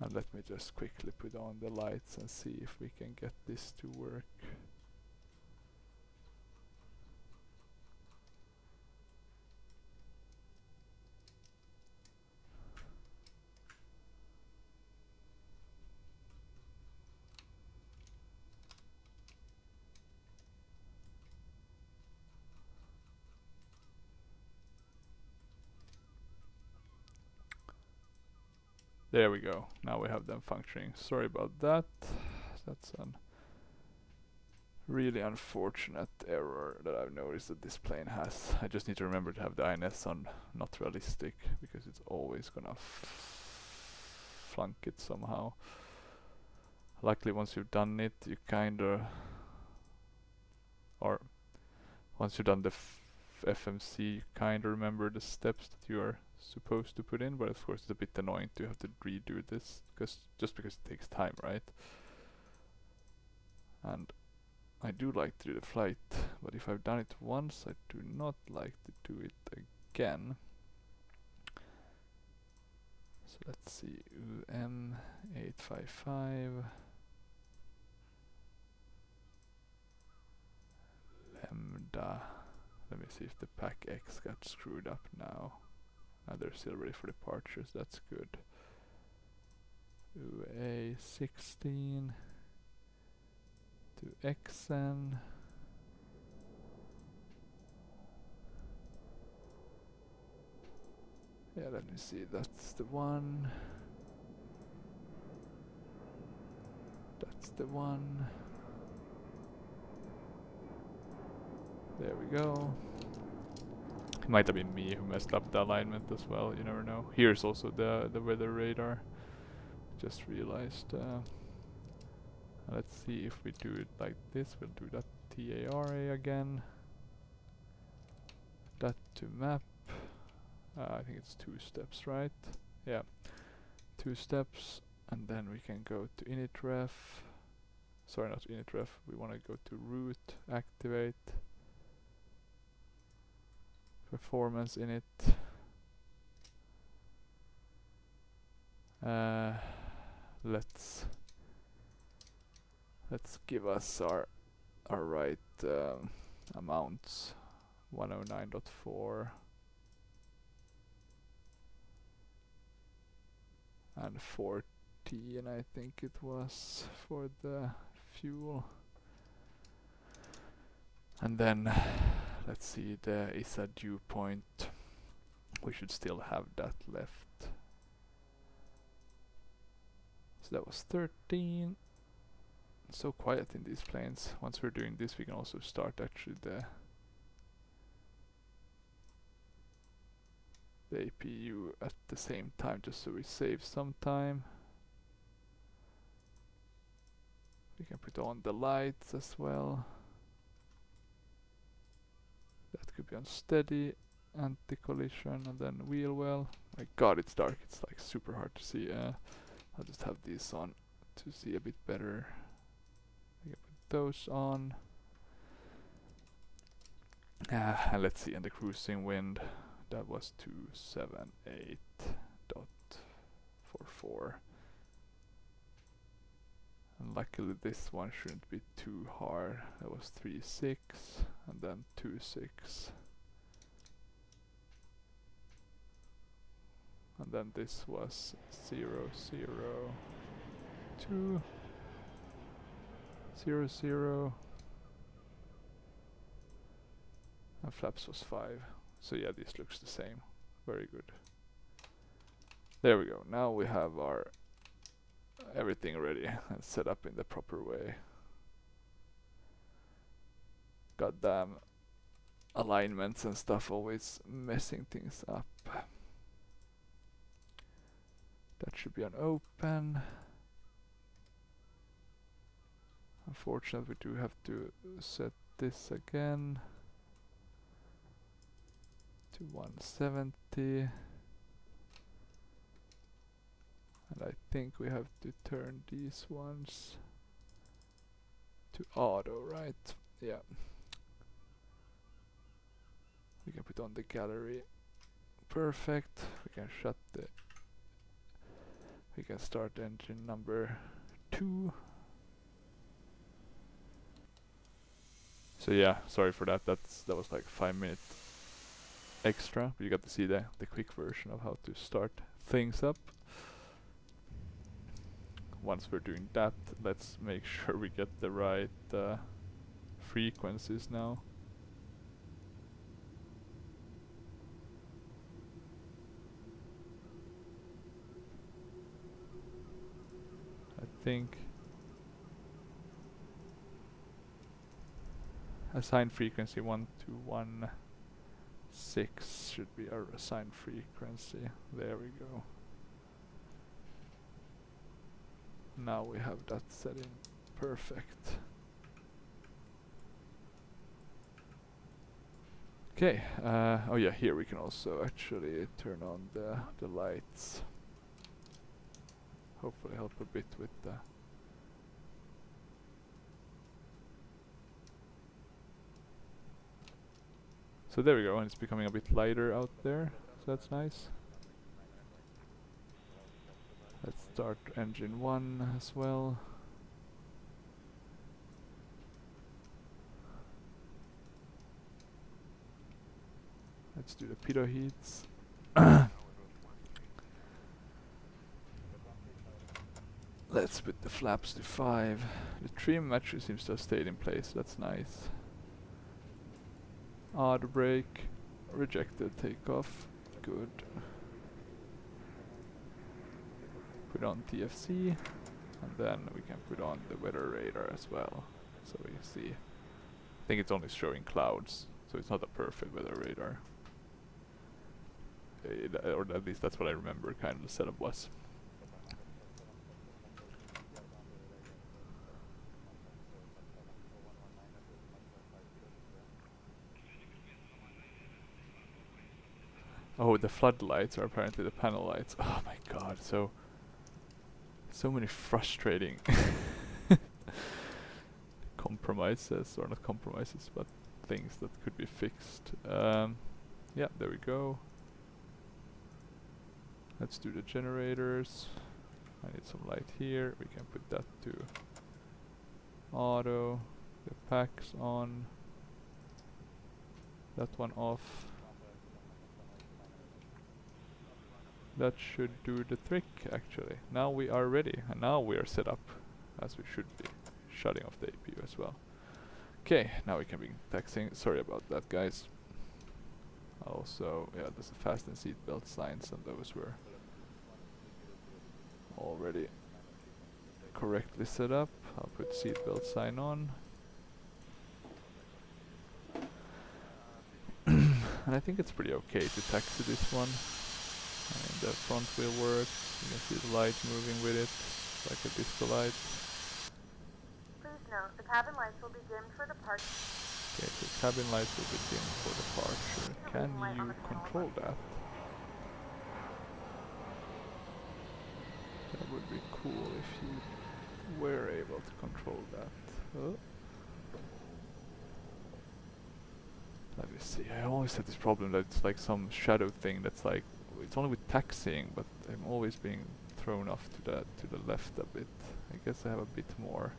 And let me just quickly put on the lights and see if we can get this to work. There we go. Now we have them functioning. Sorry about that. That's a really unfortunate error that I've noticed that this plane has. I just need to remember to have the INS on not realistic, because it's always gonna flunk it somehow. Luckily, once you've done it, you kinda, or once you've done the FMC, you kinda remember the steps that you are supposed to put in, but of course it's a bit annoying to have to redo this, just because it takes time, right? And I do like to do the flight, but if I've done it once, I do not like to do it again. So let's see, M855 Lambda. Let me see if the pack X got screwed up now. They're still ready for departures, that's good. UA16 to XN. Yeah, let me see, that's the one. That's the one. There we go. It might have been me who messed up the alignment as well, you never know. Here's also the weather radar. Just realized. Let's see if we do it like this. We'll do that TARA again. That to map. I think it's 2 steps, right? Yeah, 2 steps, and then we can go to initref. Sorry, not initref. We want to go to route, activate, performance init. Let's give us our right amounts. 109.4 and 14, I think it was, for the fuel. And then let's see, there is a dew point. We should still have that left. So that was 13. So quiet in these planes. Once we're doing this, we can also start actually the APU at the same time, just so we save some time. We can put on the lights as well. That could be on steady, anti-collision, and then wheel well. My god, it's dark. It's like super hard to see. I'll just have these on to see a bit better. I can put those on. And let's see, and the cruising wind, that was 278.44. And luckily this one shouldn't be too hard. That was 3.6 and then 2.6. And then this was 0.02, 0.0, and flaps was 5. So yeah, this looks the same. Very good. There we go. Now we have our everything ready and set up in the proper way. Goddamn alignments and stuff always messing things up. That should be on open. Unfortunately, we do have to set this again to 170. And I think we have to turn these ones to auto, right? Yeah. We can put on the gallery. Perfect. We can shut the... We can start engine number 2. So yeah, sorry for that. That was like 5 minutes extra. But you got to see the quick version of how to start things up. Once we're doing that, let's make sure we get the right frequencies now. I think assigned frequency 1216 should be our assigned frequency. There we go. Now we have that set in. Perfect. Okay, oh yeah, here we can also actually turn on the lights. Hopefully help a bit with the... So there we go, and it's becoming a bit lighter out there, so that's nice. Let's start engine 1 as well. Let's do the pitot heats. Let's put the flaps to 5. The trim actually seems to have stayed in place, that's nice. Auto brake, rejected takeoff, good. Put on TFC, and then we can put on the weather radar as well, so we see. I think it's only showing clouds, so it's not a perfect weather radar. Or at least that's what I remember kind of the setup was. Oh, the floodlights are apparently the panel lights. Oh my god, so many frustrating compromises, or not compromises, but things that could be fixed. Yeah, there we go. Let's do the generators. I need some light here. We can put that to auto. The packs on. That one off. That should do the trick actually. Now we are ready and now we are set up as we should be. Shutting off the APU as well. Okay, now we can begin taxiing. Sorry about that, guys. Also, yeah, there's a fasten seatbelt signs and those were already correctly set up. I'll put seatbelt sign on. And I think it's pretty okay to taxi this one. I mean, the front wheel works. You can see the light moving with it, like a disco light. Please note, the cabin lights will be dimmed for departure. Okay, so cabin lights will be dimmed for departure. Can you control that? That would be cool if you were able to control that. Oh. Let me see. I always had this problem that it's like some shadow thing that's like it's only with taxiing, but I'm always being thrown off to the left a bit. I guess I have a bit more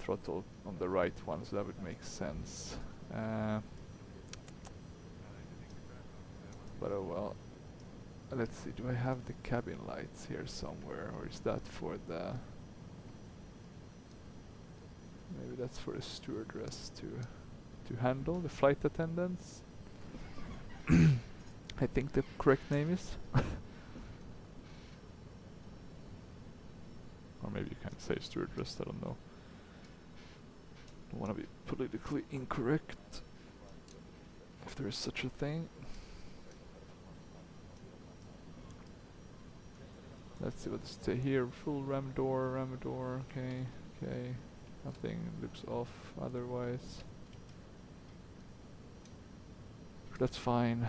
throttle on the right one, so that would make sense. But oh well. Let's see. Do I have the cabin lights here somewhere, or is that for the? Maybe that's for the stewardess to handle the flight attendants. I think the correct name is. Or maybe you can say stewardess, I don't know. Don't want to be politically incorrect, if there is such a thing. Let's see what's here. Full ram door, okay, okay. Nothing looks off otherwise. That's fine. I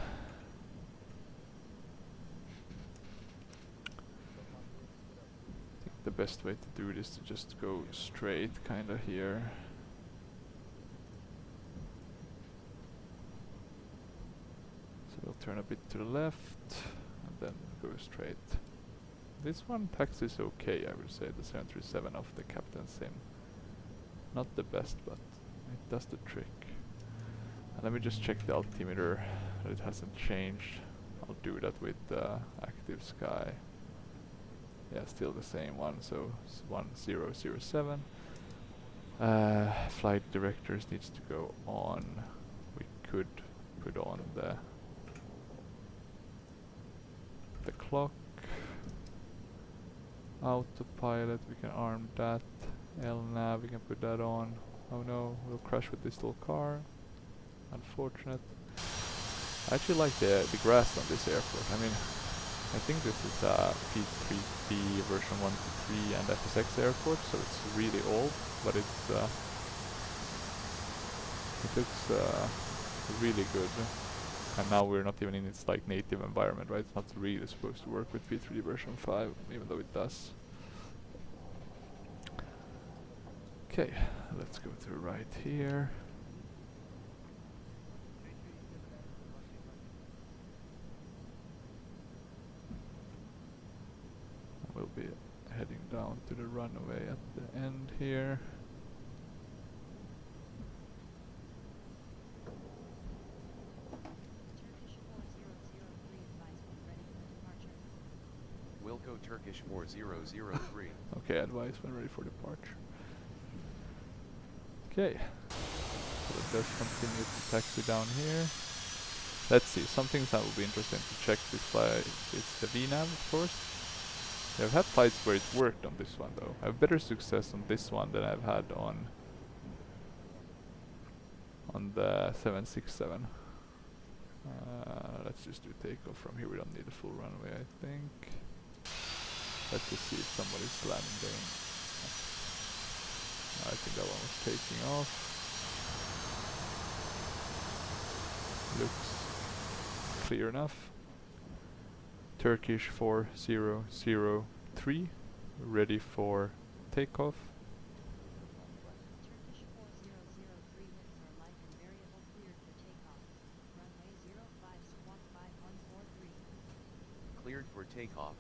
think the best way to do it is to just go straight kinda here. So we'll turn a bit to the left and then go straight. This one taxis okay, I would say, the 737 of the Captain Sim. Not the best, but it does the trick. Let me just check the altimeter that it hasn't changed. I'll do that with active sky. Yeah, still the same one, so 1007. Flight directors needs to go on. We could put on the clock. Autopilot, we can arm that. LNAV, we can put that on. Oh no, we'll crash with this little car. Unfortunate. I actually like the grass on this airport. I mean, I think this is P3D version 1 to 3 and FSX airport, so it's really old, but it looks really good. And now we're not even in its like native environment, right? It's not really supposed to work with P3D version 5, even though it does. Okay, let's go to the right here. We'll be heading down to the runway at the end here. Wilco Turkish 4003. Okay, advise when ready for departure. Okay, so it does continue to taxi down here. Let's see, some things that will be interesting to check this flight is the VNAV, of course. I've had flights where it worked on this one though. I have better success on this one than I've had on the 767. Let's just do takeoff from here. We don't need a full runway, I think. Let's just see if somebody's landing. I think that one was taking off. Looks clear enough. Turkish 4003, ready for takeoff. Turkish 4003 winds are light and variable, cleared for takeoff. Runway 05 squawk 5143. Cleared for takeoff.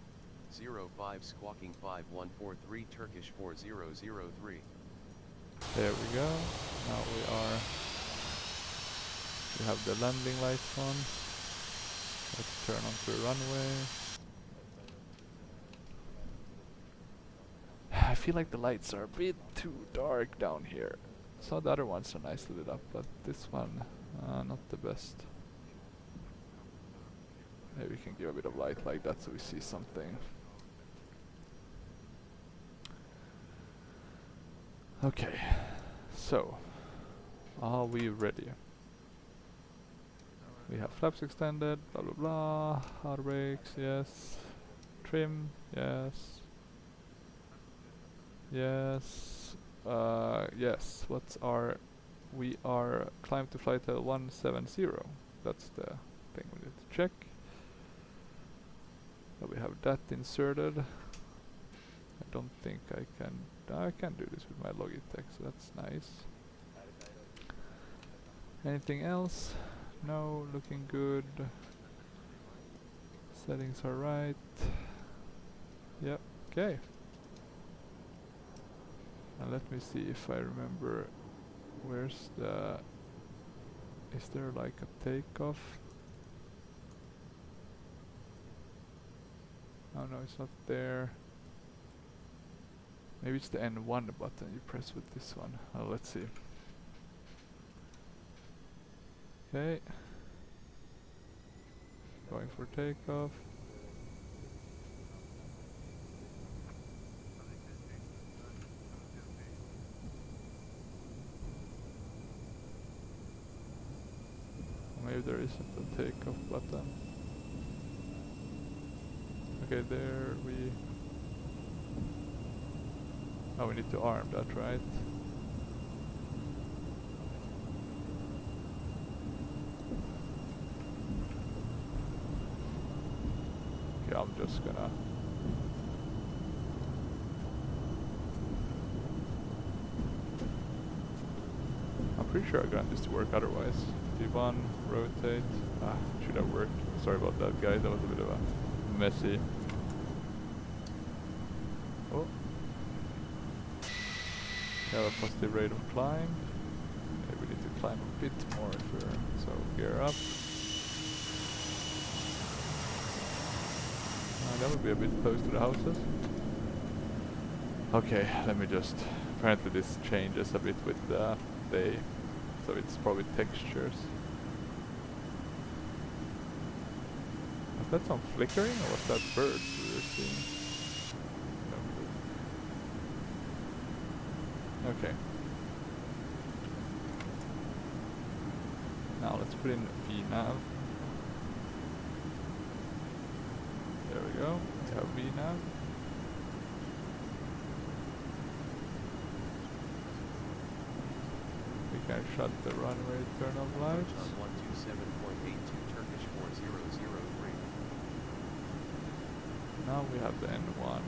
05 squawking 5143 Turkish 4003. There we go. Now we have the landing lights on. Let's turn onto the runway. I feel like the lights are a bit too dark down here. So the other ones are nicely lit up, but this one, not the best. Maybe we can give a bit of light like that so we see something. Okay, so are we ready? We have flaps extended, blah blah blah, hard brakes, yes. Trim, yes. Yes. Yes, what's our... We are climb to flight level 170. That's the thing we need to check. So we have that inserted. I don't think I can do this with my Logitech, so that's nice. Anything else? No, looking good. Settings are right. Yep, okay. And let me see if I remember where's the... Is there like a takeoff? Oh no, it's not there. Maybe it's the N1 button you press with this one. Oh, let's see. Okay. Going for takeoff. Maybe there isn't a takeoff button. Okay, there we... Oh, we need to arm that, right? Okay, I'm just gonna... I'm pretty sure I got this to work otherwise. V1, rotate. Ah, should have worked. Sorry about that, guys. That was a bit of a messy. Oh. We have a positive rate of climb. Okay, we need to climb a bit more if we're... So, gear up. That would be a bit close to the houses. Okay, let me just... Apparently this changes a bit with the day. So it's probably textures. Was that some flickering or was that birds we were seeing? No. Okay. Now let's put in VNav. There we go. We have VNav. We can shut the runway turn off lights. 127.82 Turkish 4003. Now we have the N1.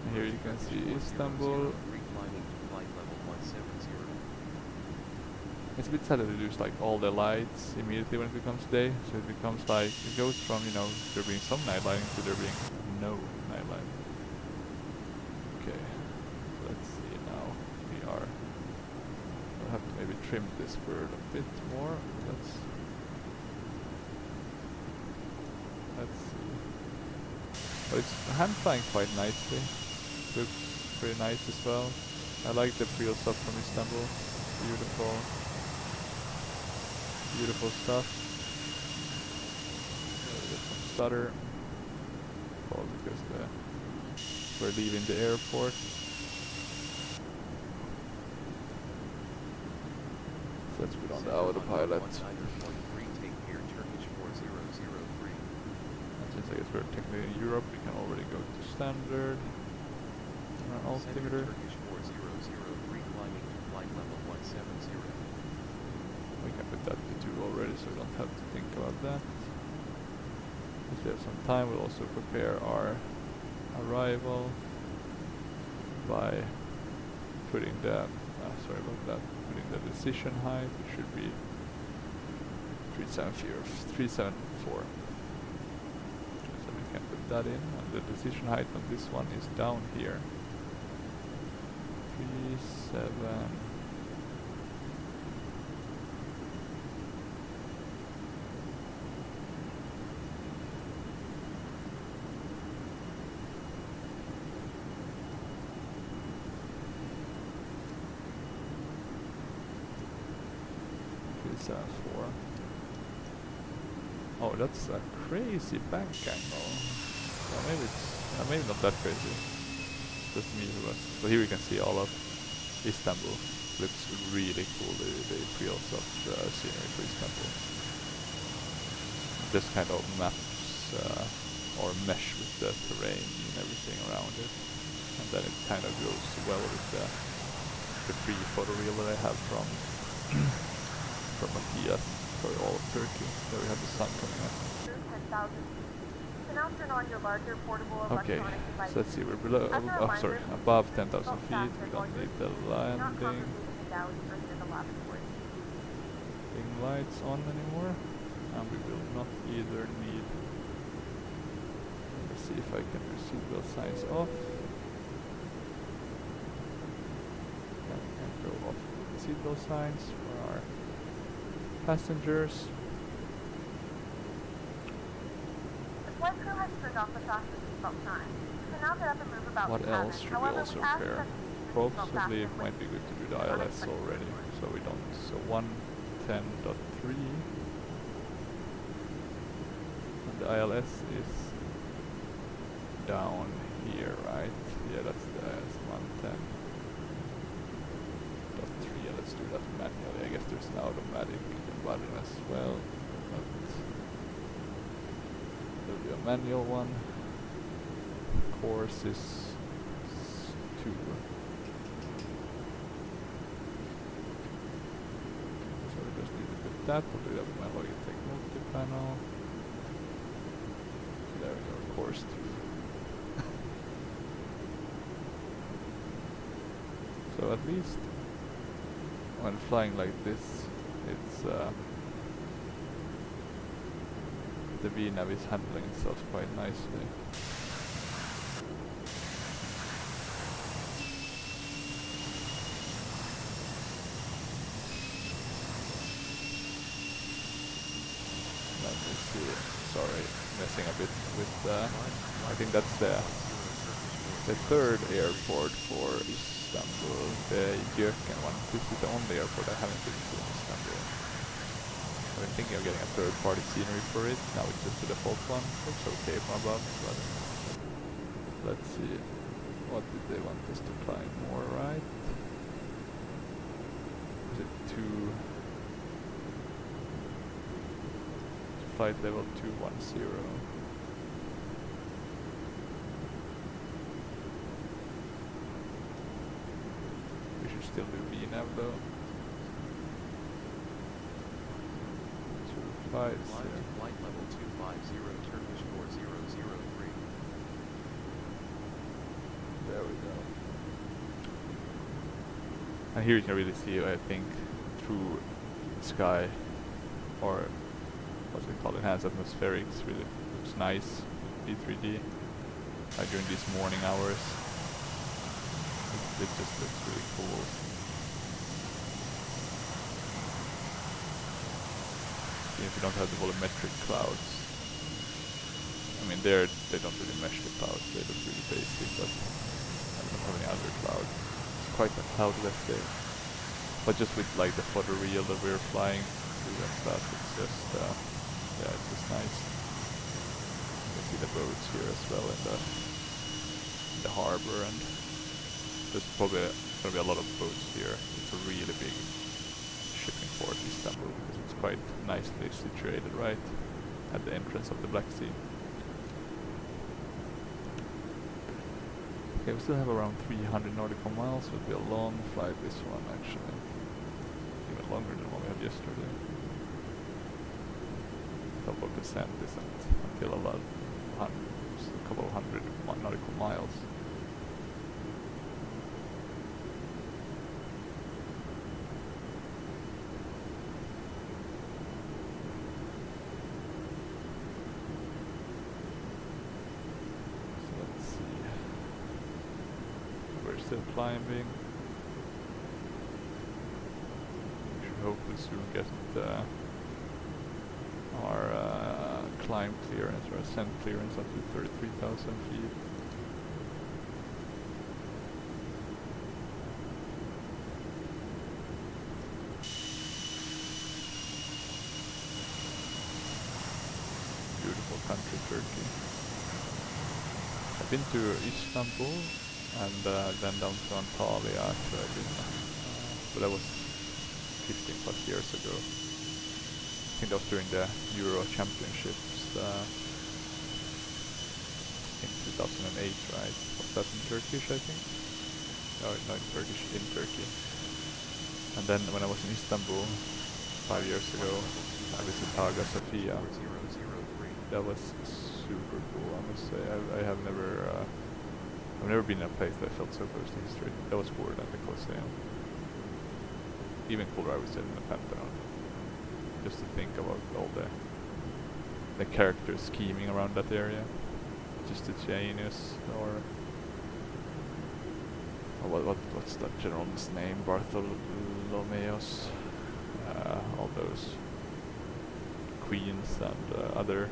And here you can see Istanbul. It's a bit sad that they use like all the lights immediately when it becomes day, so it becomes like, it goes from, you know, there being some night lighting to there being no night lighting. Okay, let's see now. We'll have to maybe trim this bird a bit more. Let's see. But it's hand flying quite nicely. Looks pretty nice as well. I like the wheels up from Istanbul. Beautiful. Beautiful stuff. Some stutter. Probably because we're leaving the airport. So let's put on the autopilot. And since I guess we're technically in Europe, we can already go to standard. Altimeter. We can put that to 2 already, so we don't have to think about that. If we have some time, we'll also prepare our arrival by putting the putting the decision height, which should be 374. So we can that in, and the decision height on this one is down here. 37. Oh, that's a crazy bank angle. Well, maybe it's maybe not that crazy. Just me who was. So here we can see all of Istanbul. Looks really cool. The pre-ops of the scenery for Istanbul. Just kind of maps or mesh with the terrain and everything around it, and then it kind of goes well with the free photo reel that I have from Matthias for all of Turkey. There we have the sun coming up. 10,000 feet. You can now turn on your larger portable Okay, electronic devices. so let's see, we're below, As a reminder, above please 10,000 belt feet, fasten we while don't you're need the seated. Do not landing. congregate in the galleys or near the lavatory. Big lights on anymore, and we will not either need. Let's see if I can do seatbelt signs off. And we can go off with the seatbelt signs for our passengers. The flight crew has turned off the fasten seatbelt sign. You can now get up and move about What the cabin. else should we However, also we ask repair? that you use the seatbelt Possibly it fastener might be when good to do the using ILS unexpected already, maneuvers. so we don't. So 110.3, and the ILS is down here, right? Yeah, that's the 110.3. Yeah, let's do that manually. I guess there's an automatic button as well, but there'll be a manual one. Course is 2. So we just need to put that. We'll do that with my Logitech multi-panel. There we go, course 2. So at least when flying like this, it's the VNav is handling itself quite nicely. Let me see. Sorry, messing a bit with. I think that's the third airport for Istanbul, the Göken one. This is the only airport I haven't been to in Istanbul. I've been thinking of getting a third-party scenery for it. Now it's just the default one. Looks okay from above, but let's see. What did they want us to climb more, right? Is it flight level 210? We should still do VNav though. 250. Flight level 250 Turkish 4003. There we go. And here you can really see, I think, through sky, or what's it called, enhanced atmospherics. Really looks nice with V3D. During these morning hours, it just looks really cool. If you don't have the volumetric clouds, I mean they don't really mesh the clouds, they look really basic, but I don't have any other clouds. It's quite a cloudless day. But just with like the photo reel that we're flying through and stuff, it's just yeah, it's just nice. You can see the boats here as well in the harbor, and there's probably gonna be a lot of boats here. It's a really big shipping port, Istanbul, because it's quite nicely situated right at the entrance of the Black Sea. Okay, we still have around 300 nautical miles. It will be a long flight, this one actually. Even longer than what we had yesterday. Couple of descent isn't until about a couple of hundred nautical miles. still climbing. We should hopefully soon get our climb clearance or ascent clearance up to 33,000 feet. Beautiful country, Turkey. I've been to Istanbul and then down to Antalya after I've been, but that was 15 plus years ago. I think that was during the Euro Championships in 2008, right? Was that in Turkish, I think? No, not in Turkish, in Turkey. And then when I was in Istanbul 5 years ago, I visited Hagia Sophia. That was super cool, I must say. I've never been in a place that felt so close to history. That was cooler than the Colosseum. Even cooler, I would say, than the Pantheon. Just to think about all the characters scheming around that area. Just the Janus or what's that general's name? Bartholomeus. All those queens and other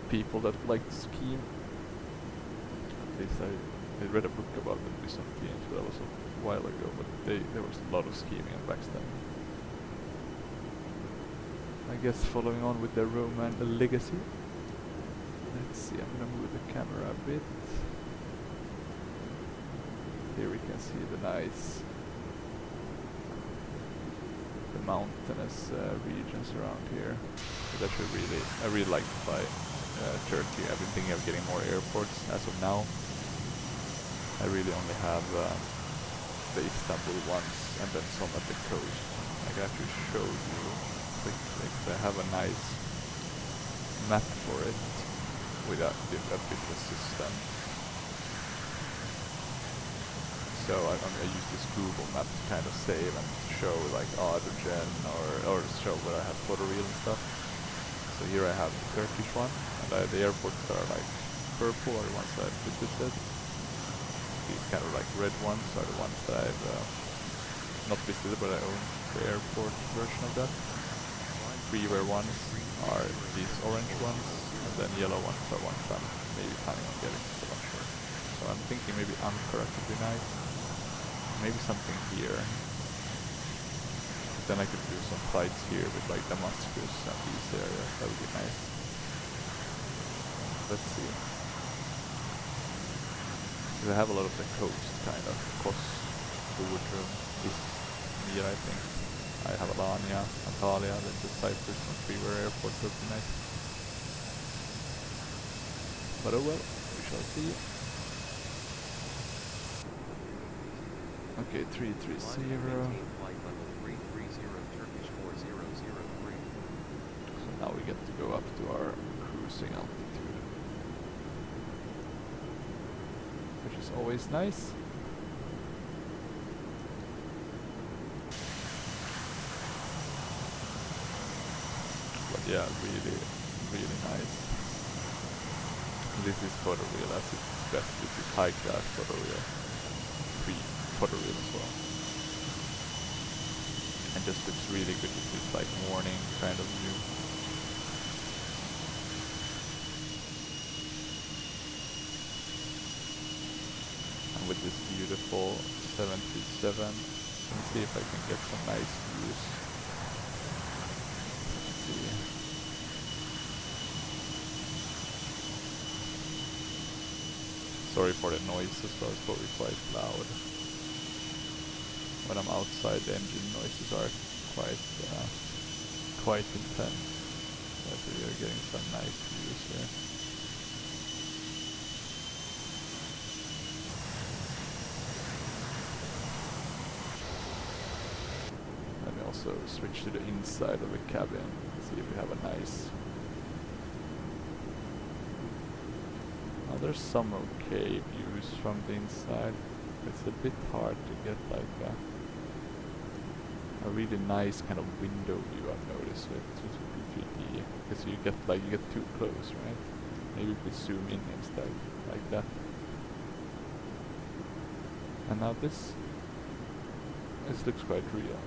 people that like to scheme. At least I read a book about the Byzantines, but that was a while ago. But there was a lot of scheming and backstabbing. I guess following on with the Roman legacy. Let's see, I'm gonna move the camera a bit. Here we can see the nice mountainous regions around here. But I really like to fly Turkey. I've been thinking of getting more airports as of now. I really only have the Istanbul ones and then some at the coast. I can actually show you quickly because I have a nice map for it with a different system. So I'm gonna use this Google map to kind of save and show like Adrien or show where I have photoreal and stuff. So here I have the Turkish one, and the airports that are like purple are the ones that I've visited. These kind of like red ones are the ones that I've not visited, but I own the airport version of that. Freeware ones are these orange ones, and then yellow ones are ones I'm maybe planning on getting, so I'm sure. So I'm thinking maybe Ankara could be nice. Maybe something here. Then I could do some flights here with like Damascus and these areas. That would be nice. Let's see. Because I have a lot of the coast kind of. Kos, Bodrum, Izmir, I think. I have Alanya, Antalya, then the Cyprus and Freeware Airport would be nice. But oh well, we shall see. Okay, 330. So now we get to go up to our cruising altitude, which is always nice. But yeah, really nice. This is photoreal at its best. This is high class photoreal. Photoreal as well. And just looks really good with this like morning kind of view. And with this beautiful 737, let me see if I can get some nice views. Let's see. Sorry for the noise as well, it's probably quite loud. When I'm outside, the engine noises are quite intense. So we are getting some nice views here. Let me also switch to the inside of the cabin, see if we have a nice. Now there's some okay views from the inside. It's a bit hard to get like a really nice kind of window view, I've noticed with 3D, because you get too close, right? Maybe we zoom in instead, like that. And now this looks quite real.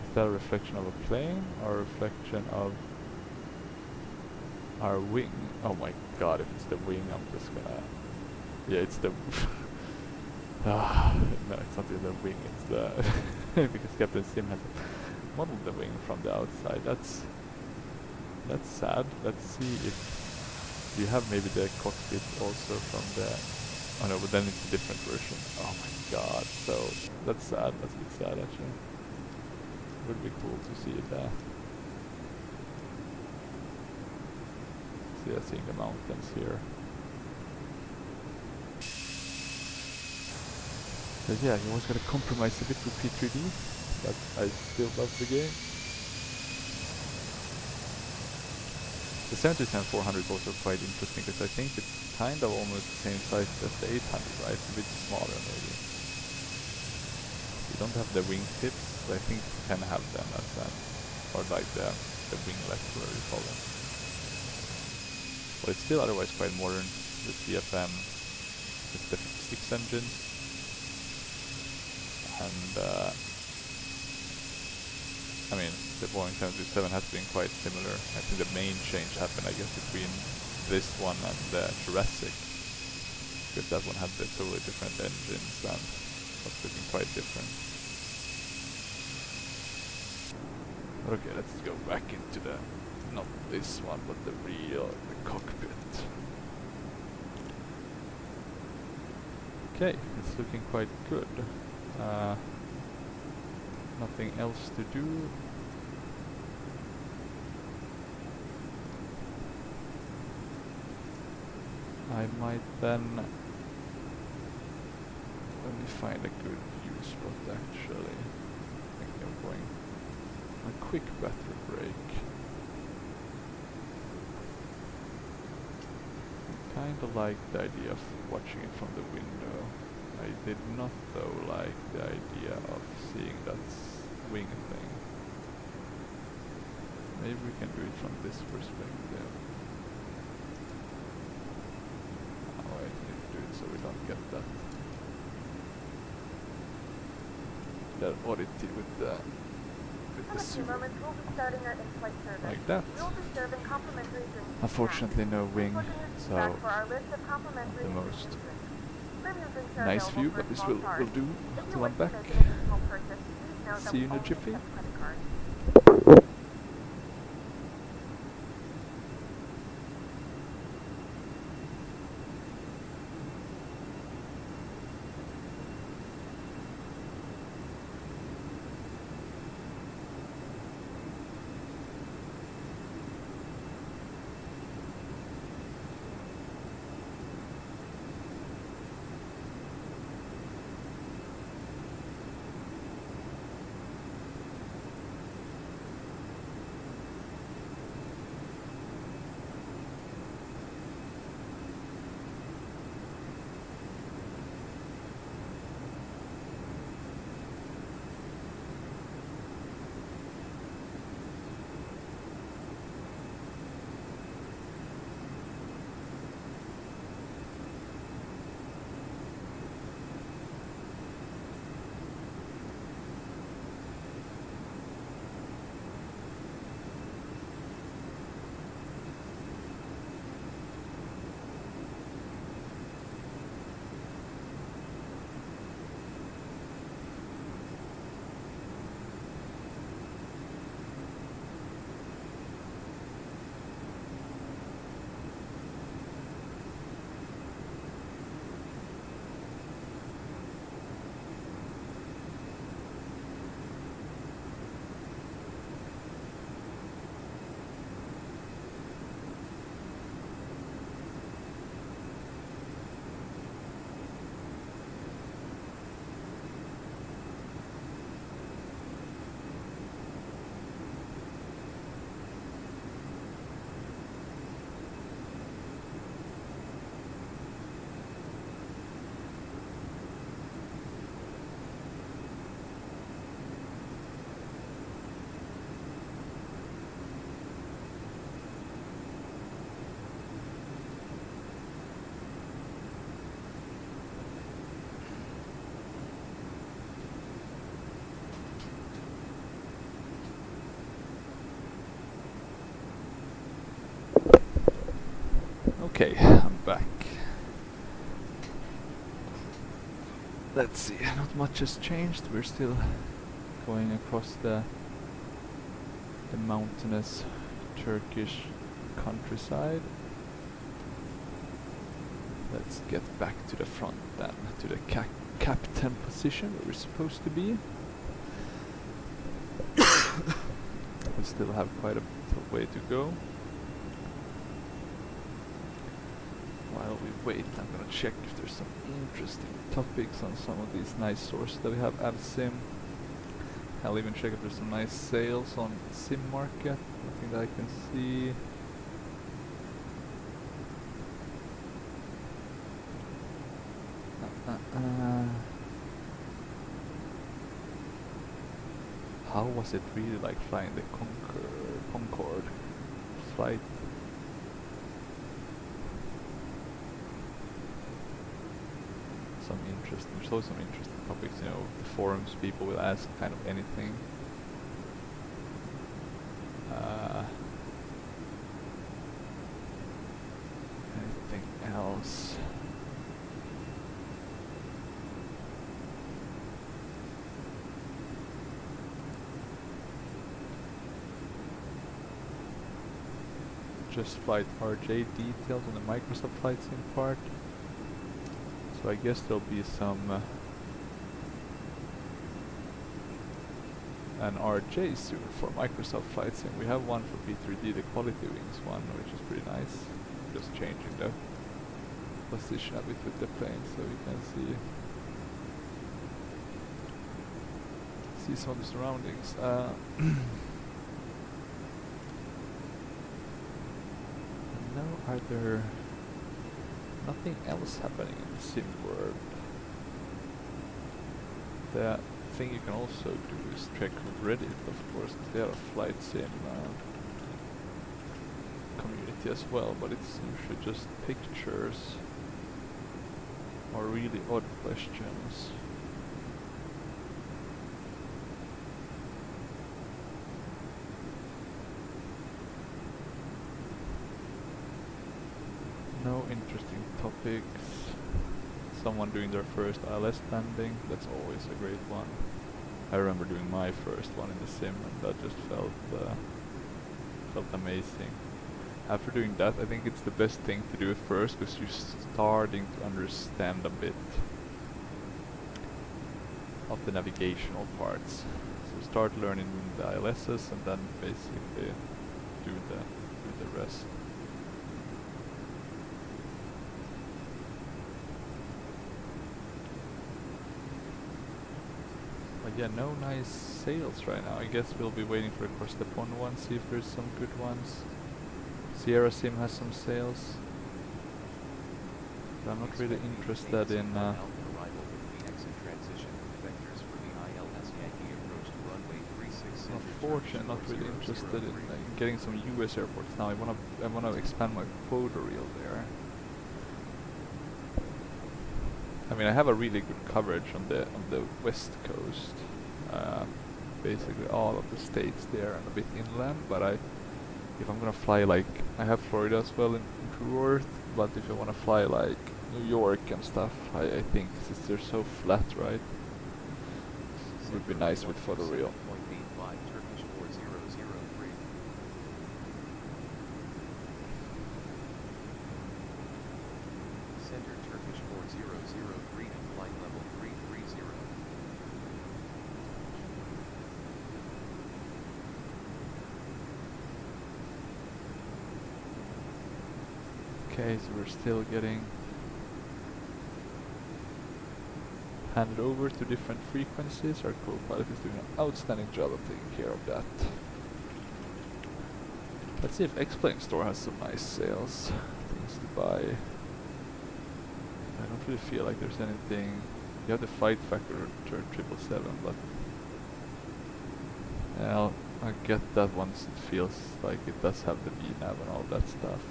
Is that a reflection of a plane or a reflection of our wing? Oh my god, if it's the wing, I'm just gonna... Yeah, it's the... no, it's not in the wing, it's the... because Captain Sim has modeled the wing from the outside. That's sad. Let's see if you have maybe the cockpit also from the... Oh no, but then it's a different version. Oh my god, so that's sad. That's a bit sad actually. Would be cool to see it there. See, I'm seeing the mountains here. But yeah, you always gotta compromise a bit with P3D, but I still love the game. The 737-400 is also quite interesting because I think it's kind of almost the same size as the 800, right? A bit smaller maybe. You don't have the wing tips, but I think you can have them as that, or like the winglets, whatever you call them. But it's still otherwise quite modern. The CFM with the 6 engines, and I mean the Boeing 737 has been quite similar. I think the main change happened, I guess, between this one and the Jurassic, because that one had the totally different engines and was looking quite different. Okay, let's go back into the, not this one, but the cockpit. Okay, it's looking quite good. Nothing else to do. I might then... Let me find a good view spot actually. I think I'm going a quick bathroom break. I kinda like the idea of watching it from the window. I did not though like the idea of seeing that wing thing. Maybe we can do it from this perspective. Oh, I need to do it so we don't get that oddity with the In a few sewer. moments, we'll be starting our in-flight service. Like that. We will be serving complimentary drinks. and Unfortunately no snacks. wing, Please look in your seat so back for our list of complimentary the premium most drinks. Premium drinks are nice available view, for but a this small will charge. do If you till I'm wish to back. make an additional purchase, please note that See we you in a only jiffy. accept credit cards. Okay, I'm back. Let's see, not much has changed. We're still going across the mountainous Turkish countryside. Let's get back to the front then, to the captain position where we're supposed to be. We still have quite a bit of way to go. While we wait, I'm gonna check if there's some interesting topics on some of these nice sources that we have. AvSim. I'll even check if there's some nice sales on Sim Market. Nothing that I can see. How was it really like flying the Concorde flight? There's always some interesting topics, you know, the forums people will ask kind of anything. Anything else? Just flight RJ details on the Microsoft Flight Sim part. So I guess there'll be some an RJ soon for Microsoft Flight Sim. We have one for P3D, the Quality Wings one, which is pretty nice. Just changing the position a bit with the plane so you can see some of the surroundings. No, are there nothing else happening in the sim world? The thing you can also do is check Reddit, of course, 'cause they have a flight sim community as well, but it's usually just pictures or really odd questions. No interesting topics. Someone doing their first ILS landing, that's always a great one. I remember doing my first one in the sim and that just felt amazing. After doing that, I think it's the best thing to do it first because you're starting to understand a bit of the navigational parts. So start learning the ILSs and then basically do the rest. But yeah, no nice sales right now. I guess we'll be waiting for across the pond one, see if there's some good ones. Sierra Sim has some sales. But I'm not really interested in unfortunately, not really interested in getting some US airports now. I wanna expand my quota reel there. I mean, I have a really good coverage on the west coast, basically all of the states there and a bit inland. But if I'm gonna fly like I have Florida as well in True Earth, but if I wanna fly like New York and stuff, I think since they're so flat, right, it would be nice with photo reel. Okay, so we're still getting handed over to different frequencies. Our co-pilot is doing an outstanding job of taking care of that. Let's see if X-Plane Store has some nice sales, things to buy. I don't really feel like there's anything. You have the Flight Factor 777, but yeah, I'll get that once it feels like it does have the VNAV and all that stuff.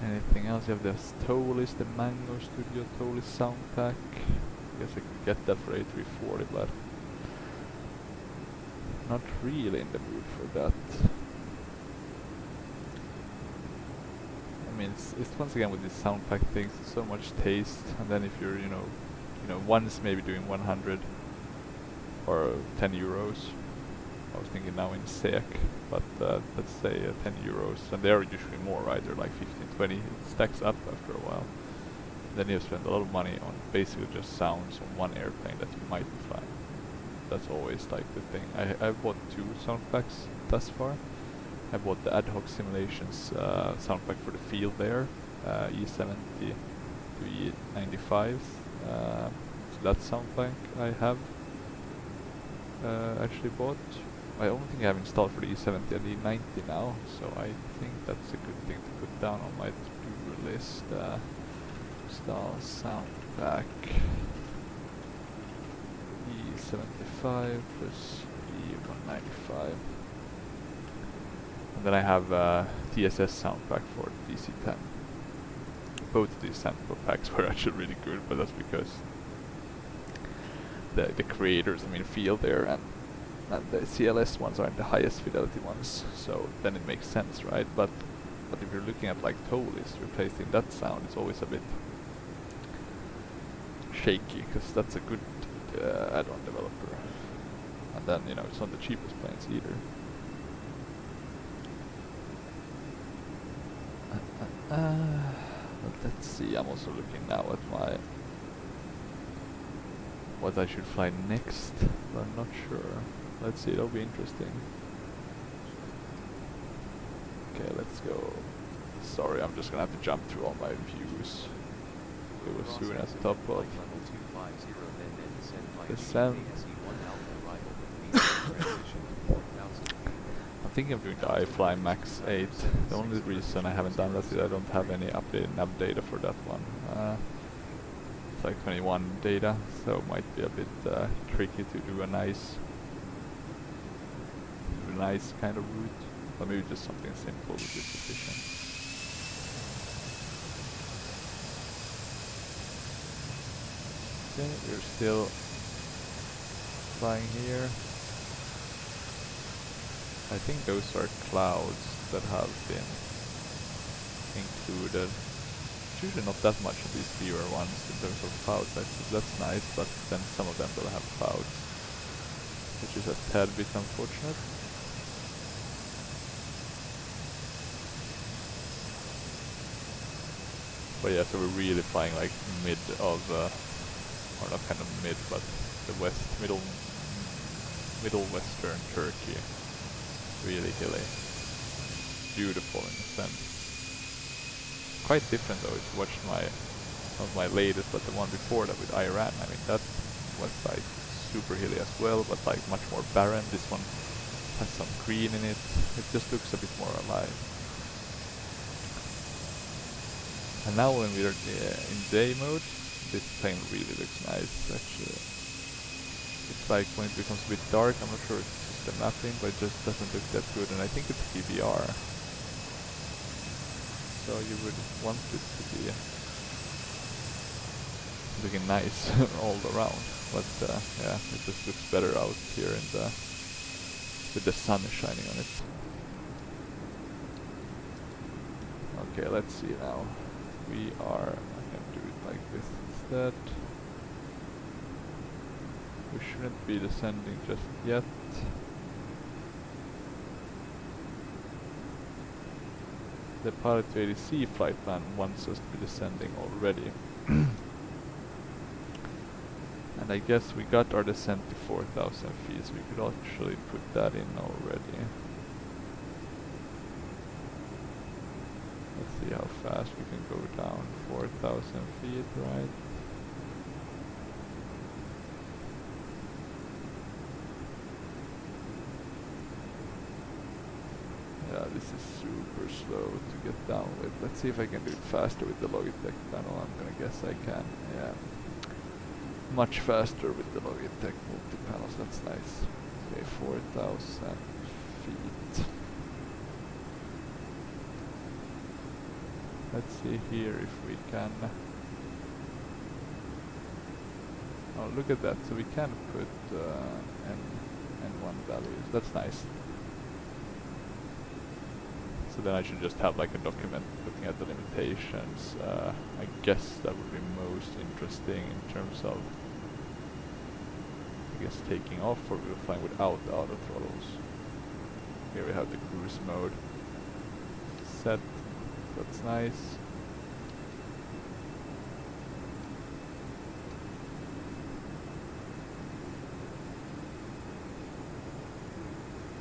Anything else? You have the Tolis, the Mango Studio Tolis sound pack. I guess I could get that for A340, but not really in the mood for that. I mean, it's once again with these sound pack things, so much taste, and then if you're, you know, once maybe doing 100 or 10 euros. I was thinking now in SEK, but let's say 10 euros, and they're usually more, right? They're like 15, 20. It stacks up after a while. Then you spend a lot of money on basically just sounds on one airplane that you might be flying. That's always like the thing. I've bought 2 sound packs thus far. I bought the ad hoc simulations sound pack for the field there, E70 to E95. So that sound pack I have actually bought. I only think I have installed for the E70 and E90 now, so I think that's a good thing to put down on my to-do list. Install sound pack E75 plus E195. And then I have TSS sound pack for DC-10. Both of these sample packs were actually really good, but that's because the creators, I mean, feel there, and the CLS ones aren't the highest fidelity ones, so then it makes sense, right? But if you're looking at like Tolis replacing that sound, it's always a bit shaky, because that's a good add-on developer, and then, you know, it's not the cheapest planes either. But let's see, I'm also looking now at my what I should fly next, but I'm not sure. Let's see, it'll be interesting. Okay, let's go. Sorry, I'm just gonna have to jump through all my views. It was soon at the top of descent. I'm thinking of doing the iFly Max 8. The only reason I haven't done that is I don't have any updated nav data for that one. It's like 21 data, so it might be a bit tricky to do a nice kind of route. But maybe just something simple would be sufficient. Okay, we're still flying here. I think those are clouds that have been included. It's usually not that much of these fewer ones in terms of clouds, actually. That's nice, but then some of them will have clouds, which is a tad bit unfortunate. But yeah, so we're really flying like mid of, or not kind of mid, but the middle western Turkey. Really hilly. Beautiful in a sense. Quite different though if you watched not my latest, but the one before that with Iran. I mean, that was like super hilly as well, but like much more barren. This one has some green in it. It just looks a bit more alive. And now when we're in day mode, this plane really looks nice actually. It's like when it becomes a bit dark, I'm not sure if it's the mapping, but it just doesn't look that good, and I think it's PBR. So you would want it to be looking nice all around, but yeah, it just looks better out here in with the sun shining on it. Okay, let's see now. We are, I can do it like this instead. We shouldn't be descending just yet. The Prepar3d flight plan wants us to be descending already. And I guess we got our descent to 4,000 feet, so we could actually put that in already. Let's see how fast we can go down 4,000 feet, right? Yeah, this is super slow to get down with. Let's see if I can do it faster with the Logitech panel. I'm gonna guess I can. Yeah, much faster with the Logitech multi-panels. That's nice. Okay, 4,000 feet. Let's see here if we can. Oh, look at that. So we can put an N1 values. That's nice. So then I should just have like a document looking at the limitations. I guess that would be most interesting in terms of, I guess, taking off, or we're flying without auto throttles. Here we have the cruise mode set. That's nice.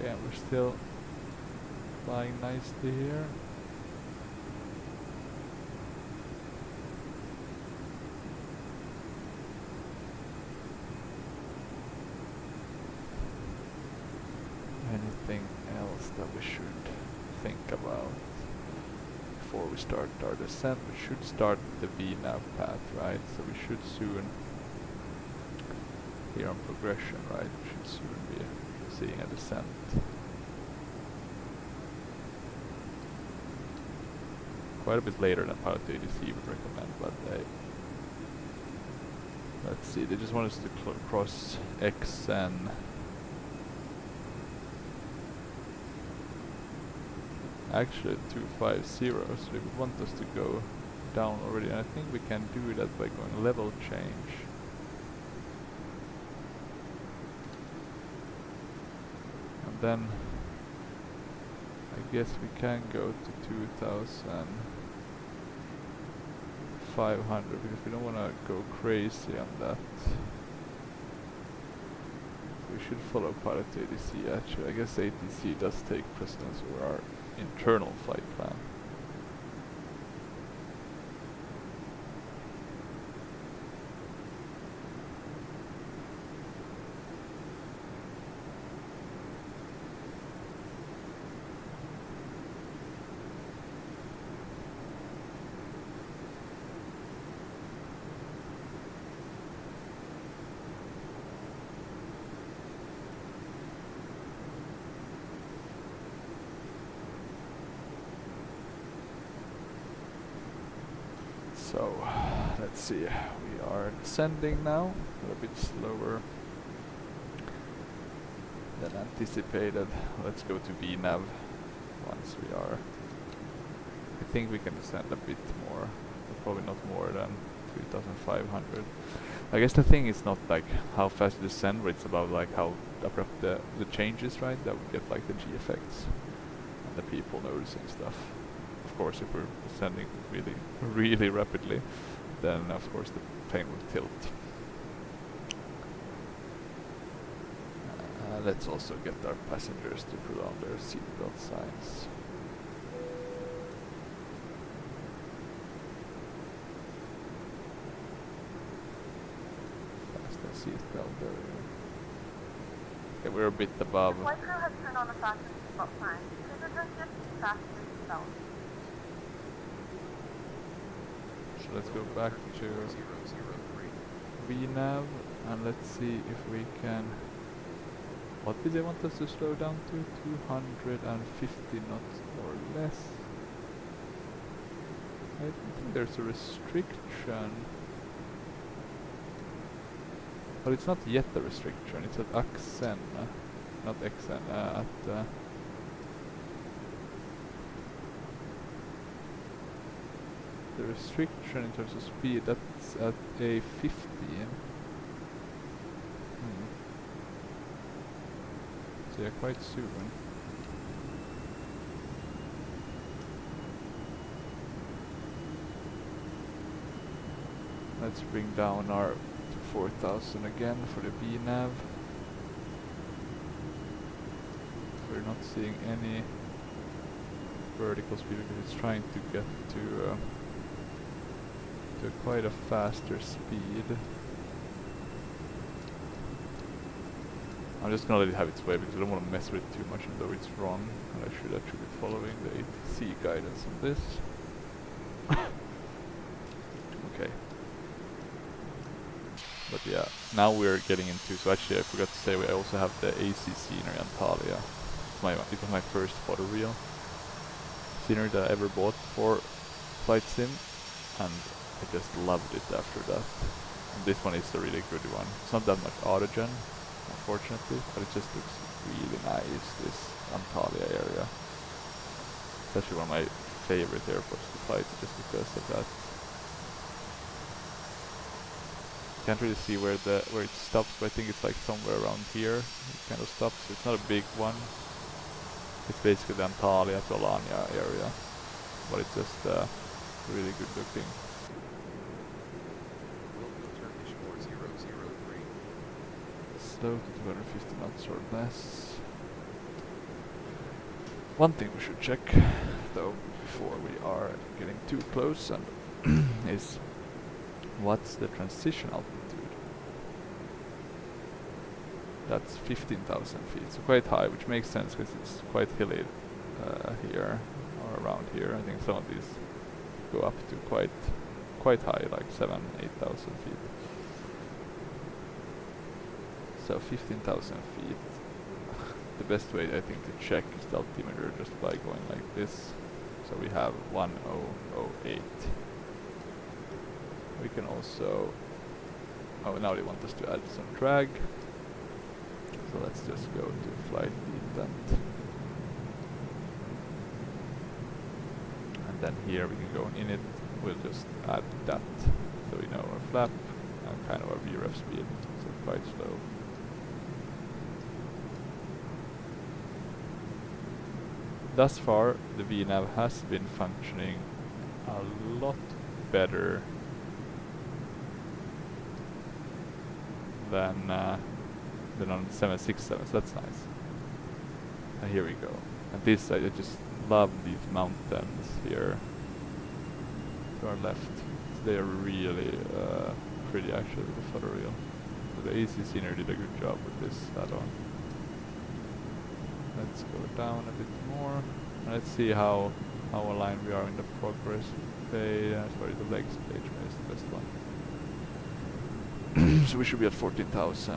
Yeah, we're still flying nicely here. Anything else that we should think about before we start our descent? We should start the VNav path, right? So we should soon, here on progression, right? We should soon be seeing a descent. Quite a bit later than Prepar3d would recommend, but let's see, they just want us to cross XN. Actually 250, so they would want us to go down already, and I think we can do that by going level change. And then I guess we can go to 2500 because we don't want to go crazy on that. We should follow Prepar3d actually. I guess ATC does take precedence over our internal flight plan. So, let's see, we are descending now, a bit slower than anticipated. Let's go to VNav once we are. I think we can descend a bit more, but probably not more than 3500. I guess the thing is not like how fast you descend, but it's about like how abrupt the changes, right? That would get like the G effects and the people noticing stuff. Of course, if we're descending really rapidly, then of course the plane will tilt. Let's also get our passengers to put on their seatbelt signs. Fasten seatbelt there. Okay, we're a bit above. The flight crew has turned on the fasten seatbelt sign. Please adjust your seat, fasten your seatbelt. So let's go back to VNav and let's see if we can. What did they want us to slow down to? 250 knots or less. I think there's a restriction. But it's not yet a restriction, it's at XN, not XN, at the restriction in terms of speed, that's at a 15. So yeah, quite soon. Let's bring down our to 4000 again for the VNav. We're not seeing any vertical speed because it's trying to get to quite a faster speed. I'm just gonna let it have its way because I don't want to mess with it too much, even though it's wrong. And I should actually be following the ATC guidance on this. Okay. But yeah, now we're getting into, so actually I forgot to say, I also have the AC scenery Antalya. It was my first photo reel scenery that I ever bought for Flight Sim, and I just loved it after that. And this one is a really good one. It's not that much autogen, unfortunately, but it just looks really nice, this Antalya area. It's actually one of my favorite airports to fly to just because of that. Can't really see where it stops, but I think it's like somewhere around here. It kind of stops. It's not a big one. It's basically the Antalya to Alanya area, but it's just really good looking. Wilco Turkish 4003. Slow to 250 knots or less. One thing we should check, though, before we are getting too close, and is what's the transition altitude? That's 15,000 feet, so quite high, which makes sense because it's quite hilly here or around here. I think some of these go up to quite high, like 7,000-8,000 feet. So 15,000 feet. The best way I think to check is the altimeter just by going like this. So we have 1008. We can also, oh, now they want us to add some drag. So let's just go to flight intent. And then here we can go in it, we'll just add that. So we know our flap and kind of our VREF speed, so quite slow. Thus far, the VNav has been functioning a lot better than on 767, so that's nice. And here we go. And this, I just love these mountains here to our left. So they are really pretty actually with the photoreal. So the AC Scenery did a good job with this add-on. Let's go down a bit more. And let's see how aligned we are in the progress page. Sorry, the legs page is the best one. So we should be at 14,000.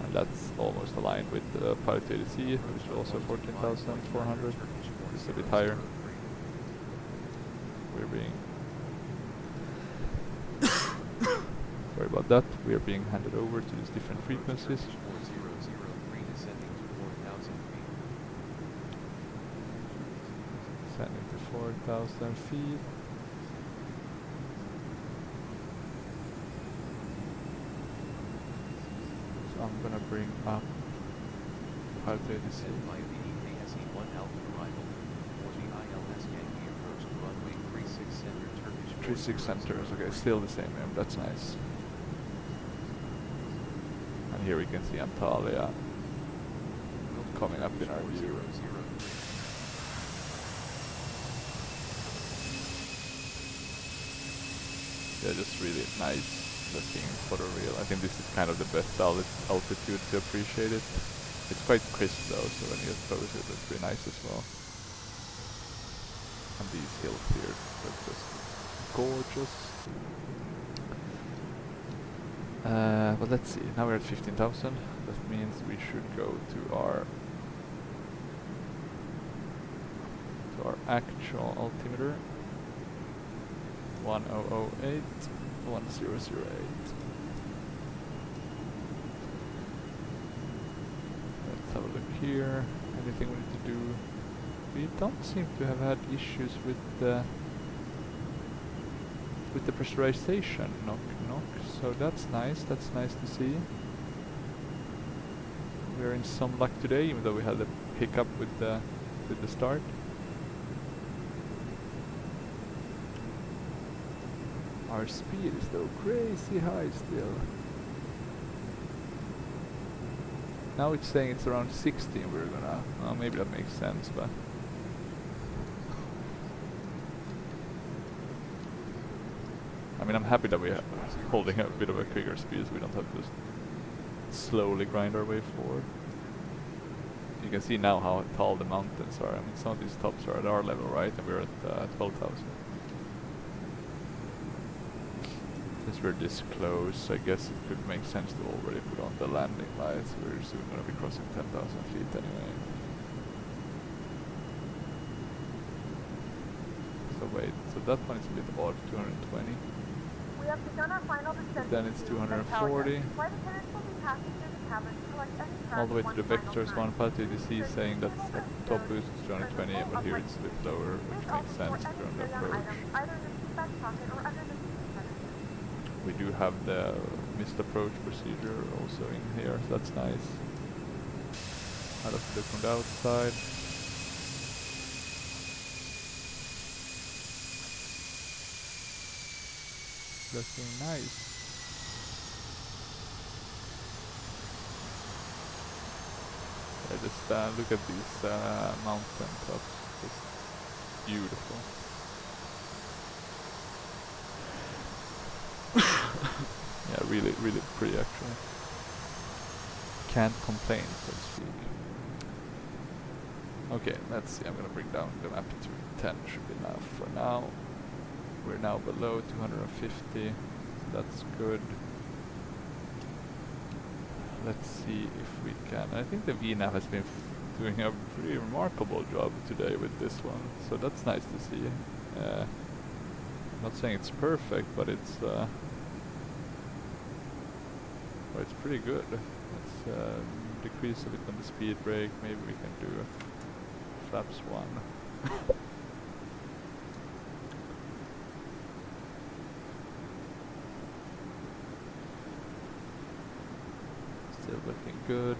And that's almost aligned with the Prepar3d, which is also 14,400. Just a bit higher. We're being sorry about that. We are being handed over to these different frequencies. Descending to 4,000 feet. So I'm gonna bring up Prepar3d. 36 centers, okay, still the same name, that's nice. And here we can see Antalya coming up in our view. Yeah, just really nice looking photoreal. I think this is kind of the best altitude to appreciate it. It's quite crisp though, so when you get close it looks pretty nice as well. And these hills here look just gorgeous. But let's see, now we're at 15,000. That means we should go to our actual altimeter. 1008, 1008. Let's have a look here. Anything we need to do? We don't seem to have had issues with the pressurization knock, so that's nice. That's nice to see. We're in some luck today, even though we had a hiccup with the start. Our speed is though crazy high still. Now it's saying it's around 60 and we're gonna, well, maybe that makes sense, but I mean, I'm happy that we're holding a bit of a quicker speed so we don't have to just slowly grind our way forward. You can see now how tall the mountains are. I mean, some of these tops are at our level, right? And we're at 12,000. Since we're this close, I guess it could make sense to already put on the landing lights. We're soon going to be crossing 10,000 feet anyway. So wait, so that one is a bit odd, 220. We have begun our final descent. Then it's to 240. Antalya. Flight attendants will be passing through the cabin to collect any trash All the way to one the final vectors time. 1 Part 2DC Ensure saying the that's suitable top stowed boost is earn the 220, full but here upright it's a bit seat. lower, which Please makes also store sense if any you're on the carry-on approach. items either in the seat back pocket or under the seat premises. We do have the missed approach procedure also in here, so that's nice. How does it look from the outside? Looking nice. Yeah, just look at these mountain tops, just beautiful. Yeah, really, really pretty actually. Can't complain, so to speak. Okay, let's see. I'm gonna bring down the map to 10. Should be enough for now. We're now below 250, so that's good. Let's see if we can. I think the VNAV has been doing a pretty remarkable job today with this one, so that's nice to see. I'm not saying it's perfect, but it's pretty good. Let's decrease a bit on the speed brake. Maybe we can do flaps 1. Still looking good.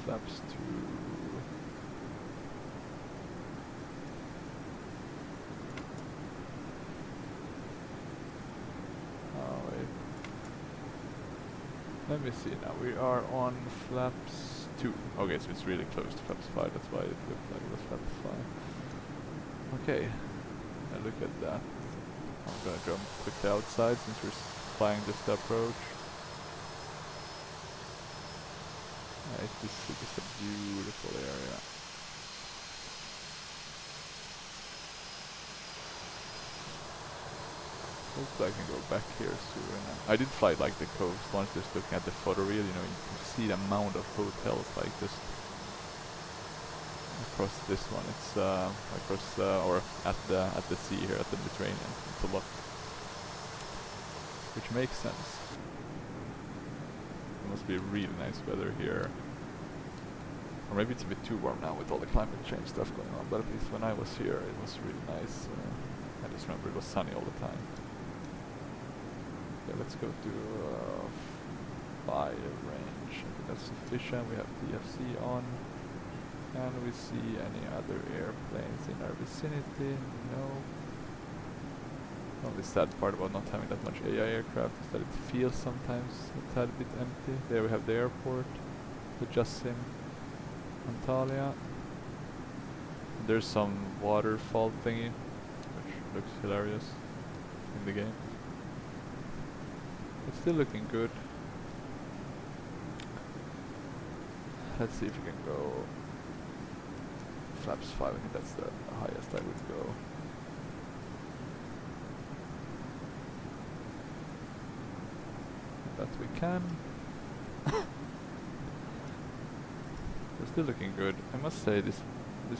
Flaps 2. Let me see now. We are on flaps 2. Okay, so it's really close to flaps 5. That's why it looked like it was flaps 5. Okay, now look at that. I'm gonna jump quickly outside since we're flying just the approach. This is just a beautiful area. Hopefully I can go back here soon. I did fly like the coast once, just looking at the photo reel, you know, you can see the amount of hotels like just across this one. It's across or at the sea here, at the Mediterranean. It's a lot, which makes sense. It must be really nice weather here. Or maybe it's a bit too warm now with all the climate change stuff going on, but at least when I was here it was really nice. I just remember it was sunny all the time. Okay, let's go to fire range. I think that's sufficient. We have TFC on. Can we see any other airplanes in our vicinity? No. Only sad part about not having that much AI aircraft is that it feels sometimes a tad bit empty. There we have the airport, the Sim Antalya. There's some waterfall thingy, which looks hilarious in the game. It's still looking good. Let's see if we can go flaps 5. I think that's the highest I would go. That we can. We're still looking good. I must say this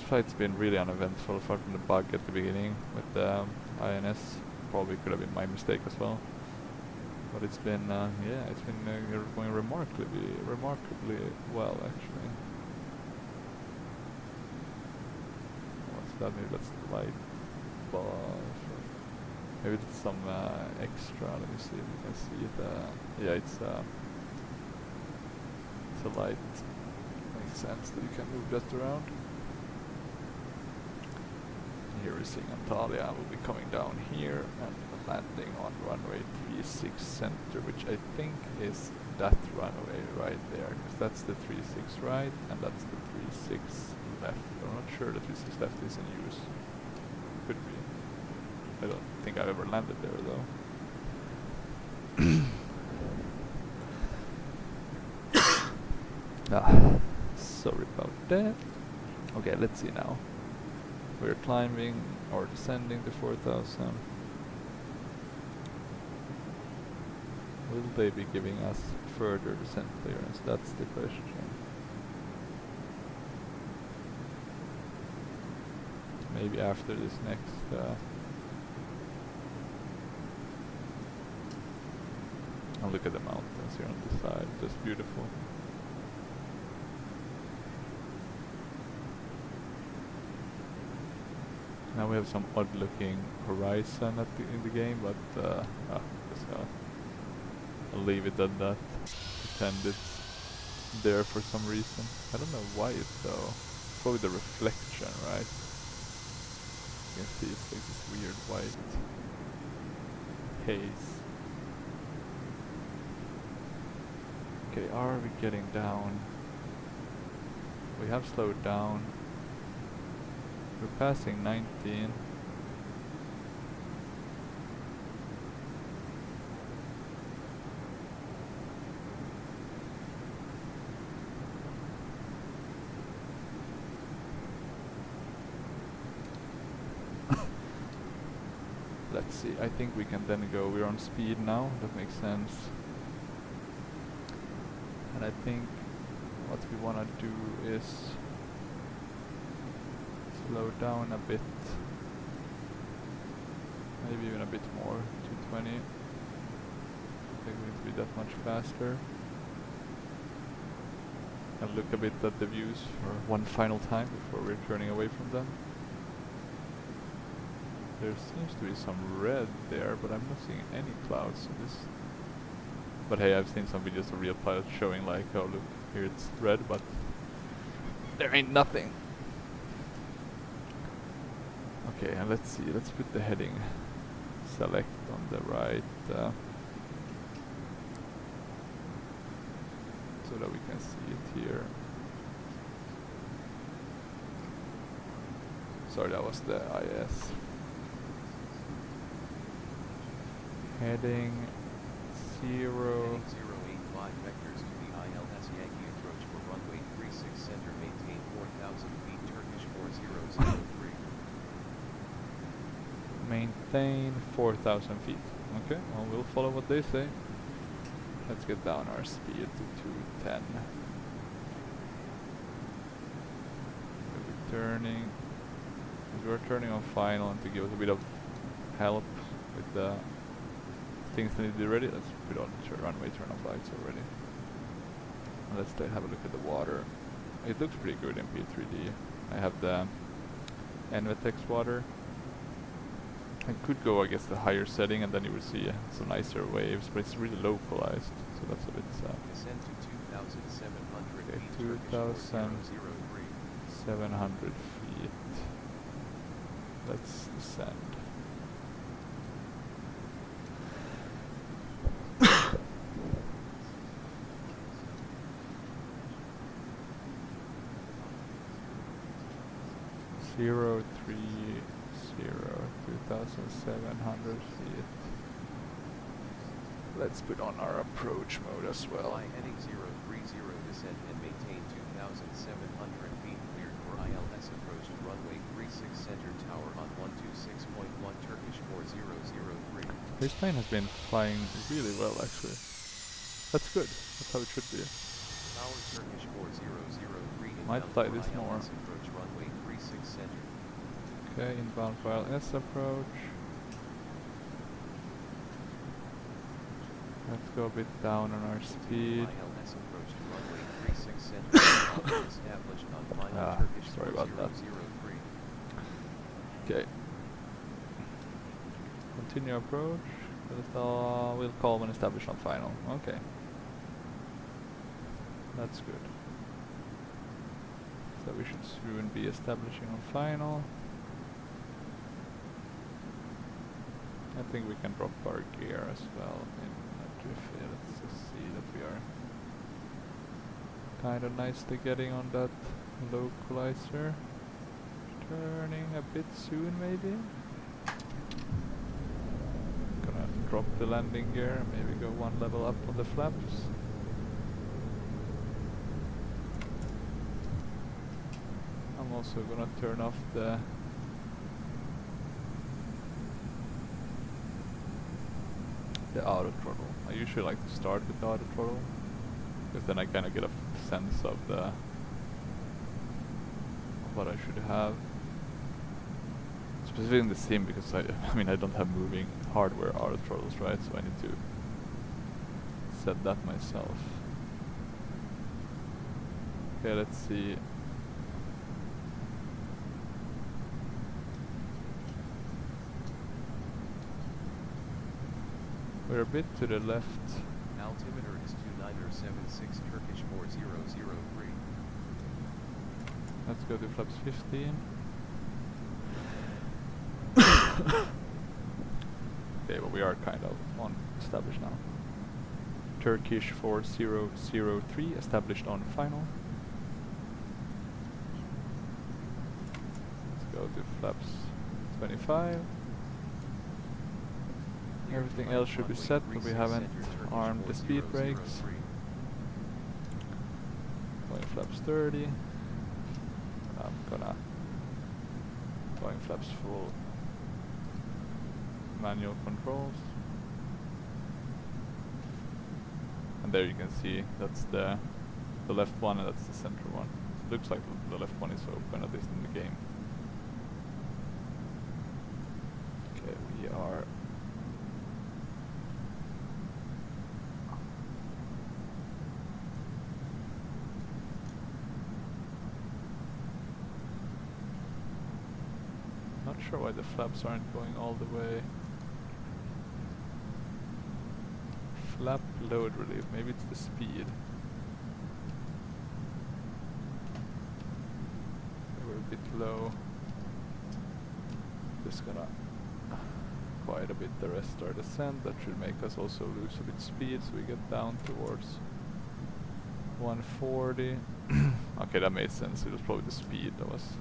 flight's been really uneventful apart from the bug at the beginning with the INS. Probably could have been my mistake as well. But it's been yeah, it's been going remarkably well actually. What's that? Maybe that's the light bar. Maybe it's some extra. Let me see if we can see the. Yeah, it's a light. Makes sense that you can move that around. Here we're seeing Antalya. Will be coming down here and landing on runway 36 center, which I think is that runway right there, because that's the 36 right and that's the 36 left. I'm not sure the 36 left is in use. Could be. I don't think I've ever landed there though. Sorry about that. Okay, let's see now. We're climbing or descending to 4,000. Will they be giving us further descent clearance? That's the question. maybe after this next. Oh, look at the mountains here on this side, just beautiful. Now we have some odd looking horizon in the game, but just I'll leave it at that. Pretend it's there for some reason. I don't know why it's though. Probably the reflection, right? You can see it's like this weird white haze. Okay, are we getting down? We have slowed down. We're passing 19. Let's see, I think we can then go, we're on speed now, that makes sense. And I think what we want to do is slow down a bit, maybe even a bit more, 220. I think we need to be that much faster. And look a bit at the views for one final time before we're turning away from them. There seems to be some red there, but I'm not seeing any clouds in this. But hey, I've seen some videos of real pilots showing like, oh look, here it's red, but there ain't nothing. Okay, and let's see, let's put the heading select on the right, so that we can see it here. Sorry, that was the IS. Heading 0. 085 vectors to the ILS Yankee approach for runway 36 center, maintain 4,000 feet, Turkish 4003. Maintain 4,000 feet. Okay, well we'll follow what they say. Let's get down our speed to 210. We're turning on final, and to give us a bit of help with the things that need to be ready, let's put on runway turn off lights already. And let's have a look at the water. It looks pretty good in P3D. I have the NVTEX water. I could go, I guess, the higher setting, and then you would see some nicer waves, but it's really localized, so that's a bit Descend to 2,700 okay, feet, Turkish 4003. 2,700 feet. Let's descend. Zero 3 0 2,700 feet. Let's put on our approach mode as well. Fly heading 030, descend and maintain 2,700 feet, cleared for ILS approach to runway 36 center, tower on 126.1, Turkish 4003. This plane has been flying really well actually. That's good, that's how it should be. Tower Turkish 4003. Might fly this more. Approach runway 36 center. Okay, inbound for ILS approach. Let's go a bit down on our speed. ILS approach to runway 36 center. Established on final Turkish sorry about that. 4003. Okay. Continue approach. We'll call when established on final. Okay. That's good. So we should soon be establishing on final. I think we can drop our gear as well in Jiffy. Let's just see that we are kind of nicely getting on that localizer. Turning a bit soon maybe. Gonna drop the landing gear, maybe go one level up on the flaps. I'm also gonna turn off the auto throttle. I usually like to start with the auto throttle, because then I kind of get a sense of what I should have. specifically in the sim because I mean I don't have moving hardware auto throttles, right? So I need to set that myself. Okay, let's see. We're a bit to the left. Altimeter is 2976 Turkish 4003. Let's go to flaps 15. Okay, but we are kind of on established now. Turkish 4003 established on final. Let's go to flaps 25. Everything else should be set, but we haven't armed the speed brakes. Going flaps 30. I'm gonna going flaps full manual controls. And there you can see that's the left one and that's the center one. It looks like the left one is open, at least in the game. Okay, we are not sure why the flaps aren't going all the way. Flap load relief, maybe it's the speed. We're a bit low. Just gonna quite a bit the rest our descent. That should make us also lose a bit speed, so we get down towards 140. Okay, that made sense. It was probably the speed that was.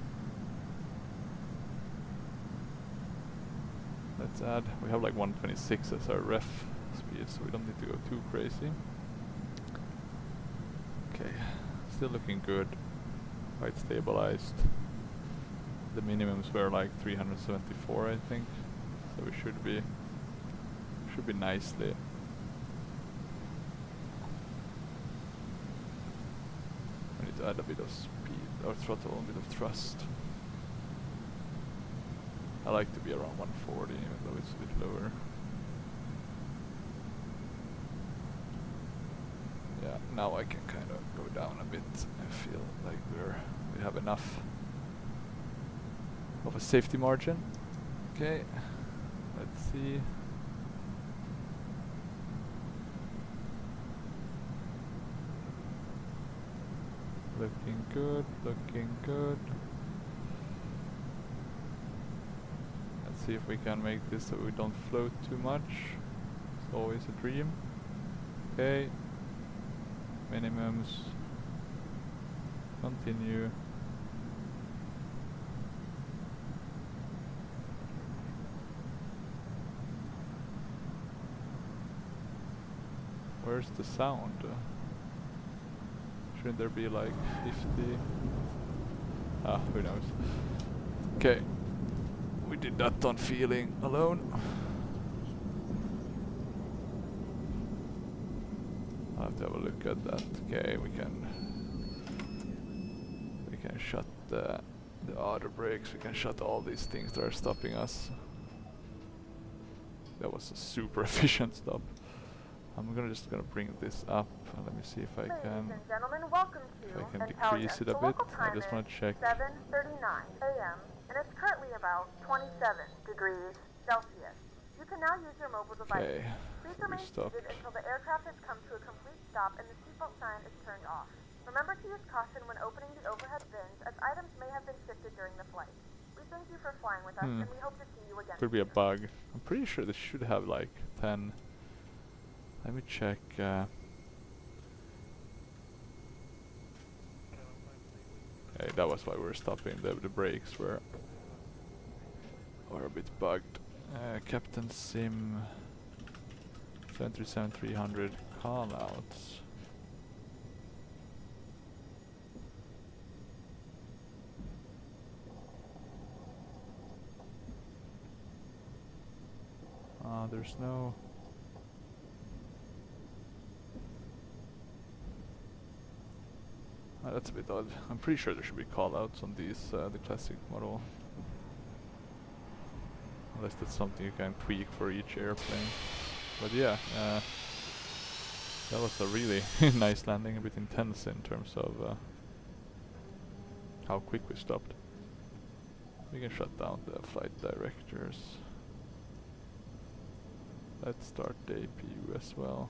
Let's add. We have like 126 as our ref speed, so we don't need to go too crazy. Okay, still looking good. Quite stabilized. The minimums were like 374, I think. So we should be nicely. I need to add a bit of speed or throttle, a bit of thrust. I like to be around 140, even though it's a bit lower. Yeah, now I can kind of go down a bit. I feel like we have enough of a safety margin. Okay, let's see. Looking good, looking good. Let's see if we can make this so we don't float too much. It's always a dream. Okay. Minimums. Continue. Where's the sound? Shouldn't there be like 50? Ah, who knows. Okay. We did that on feeling alone. I'll have to have a look at that. Okay, we can shut the auto brakes. We can shut all these things that are stopping us. That was a super efficient stop. I'm just gonna bring this up. Let me see if I can. Ladies and gentlemen, welcome to If I can Antalya. decrease it a The bit. local I time just want to is check. 7:39 a.m. and it's currently about 27 degrees Celsius. You can now use your mobile device. Okay, Please so we remain stopped. seated until the aircraft has come to a complete stop and the seatbelt sign is turned off. Remember to use caution when opening the overhead bins, as items may have been shifted during the flight. We thank you for flying with us, and we hope to see you again. Could be a soon. bug. I'm pretty sure this should have like 10. Let me check. Okay, that was why we were stopping. The brakes were a bit bugged. Captain Sim 737-400 callouts. There's no. That's a bit odd. I'm pretty sure there should be callouts on these, the classic model. unless that's something you can tweak for each airplane. But yeah, that was a really nice landing, a bit intense in terms of how quick we stopped. We can shut down the flight directors. Let's start the APU as well,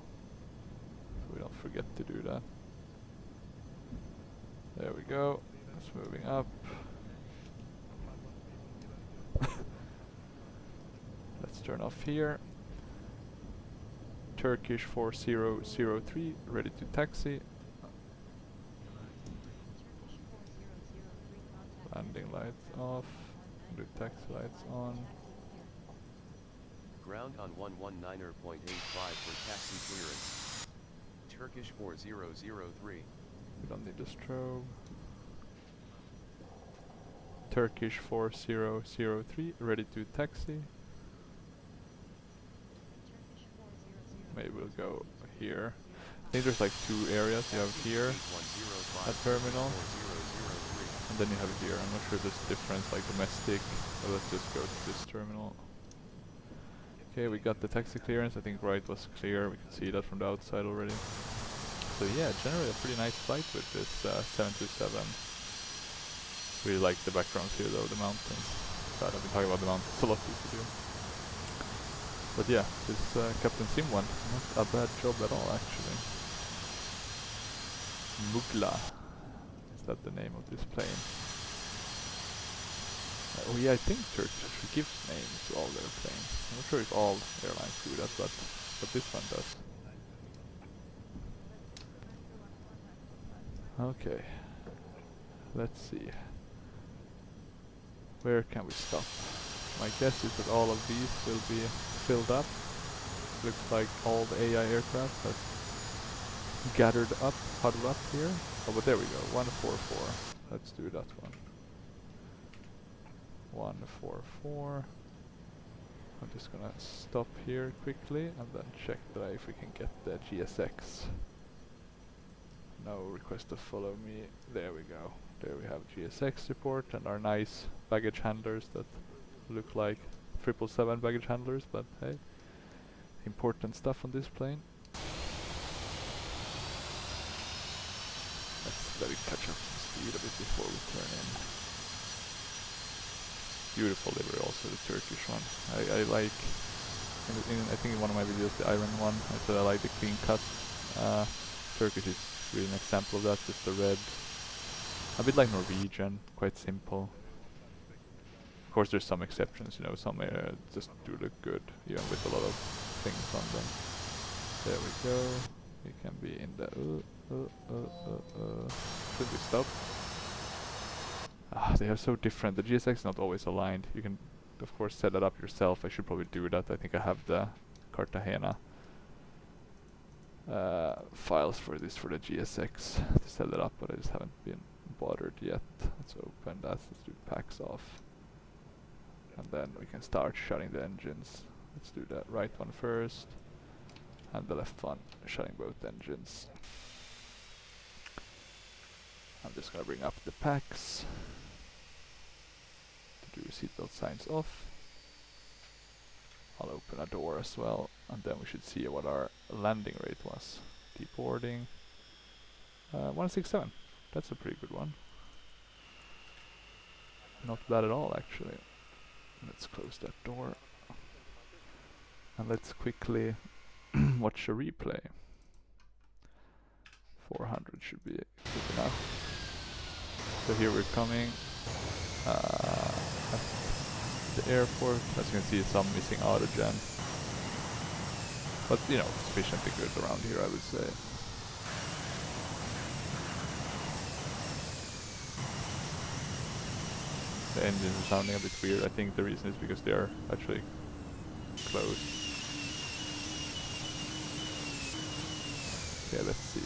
so we don't forget to do that. There we go, it's moving up. Let's turn off here. Turkish 4003, ready to taxi. Landing lights off, do taxi lights on. Ground on 119.85 for taxi clearance. Turkish 4003. We don't need the strobe. Turkish 4003, ready to taxi. Maybe we'll go here. I think there's like two areas. You have here, a terminal, and then you have here. I'm not sure there's a difference, like domestic, but let's just go to this terminal. Okay, we got the taxi clearance. I think right was clear. We can see that from the outside already. So yeah, generally a pretty nice flight with this 737. Really like the backgrounds here though, the mountains. I've been talking about the mountains a lot this video. But yeah, this Captain Sim one, not a bad job at all actually. Mugla, is that the name of this plane? Oh yeah, I think Turkish gives names to all their planes. I'm not sure if all airlines do that, but this one does. Okay, let's see. Where can we stop? My guess is that all of these will be filled up. Looks like all the AI aircraft has gathered up, huddled up here. Oh, but there we go, 144. Let's do that one. 144. I'm just gonna stop here quickly and then check that if we can get the GSX. No request to follow me. There we go. There we have GSX report and our nice baggage handlers that look like 777 baggage handlers, but hey, important stuff on this plane. Let's let it catch up some speed a bit before we turn in. Beautiful livery also, the Turkish one. I like, I think in one of my videos, the Iron one, I said I like the clean cut. Turkish is really an example of that, just the red. A bit like Norwegian, quite simple. Of course there's some exceptions, you know, some just do look good, even with a lot of things on them. There we go. We can be in the should we stop? Ah, they are so different. The GSX is not always aligned. You can of course set that up yourself. I should probably do that. I think I have the Cartagena files for this for the GSX to set it up, but I just haven't been bothered yet. Let's open that. Let's do packs off. And then we can start shutting the engines. Let's do the right one first, and the left one, shutting both engines. I'm just gonna bring up the packs to do seatbelt signs off. I'll open a door as well, and then we should see what our landing rate was. Deboarding, 167. That's a pretty good one. Not bad at all, actually. Let's close that door. And let's quickly watch a replay. 400 should be good enough. So here we're coming at the airport. As you can see, some missing autogen. But, you know, sufficiently good around here, I would say. The engines are sounding a bit weird. I think the reason is because they are actually closed. Okay, let's see.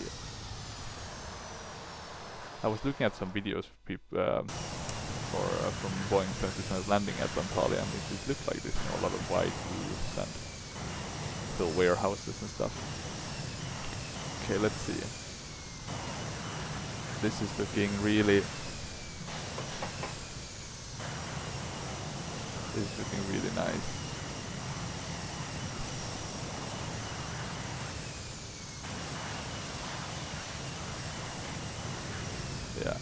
I was looking at some videos of people from Boeing 737 landing at Antalya, and it looked like this, you know, a lot of white roofs and little warehouses and stuff. Okay, let's see. This is looking really is looking really nice. Yeah,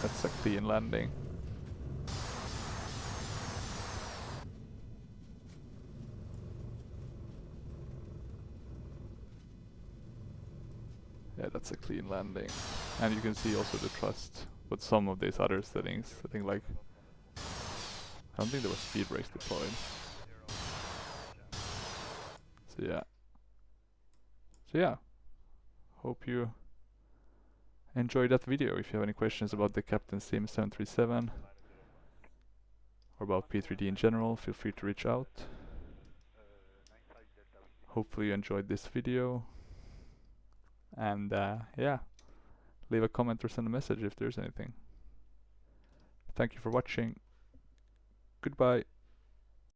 that's a clean landing. Yeah, that's a clean landing. And you can see also the thrust with some of these other settings. I think like, I don't think there was speed brakes deployed. So yeah, hope you enjoyed that video. If you have any questions about the Captain Sim 737 or about P3D in general, feel free to reach out. Hopefully you enjoyed this video. And yeah, leave a comment or send a message if there's anything. Thank you for watching. Goodbye.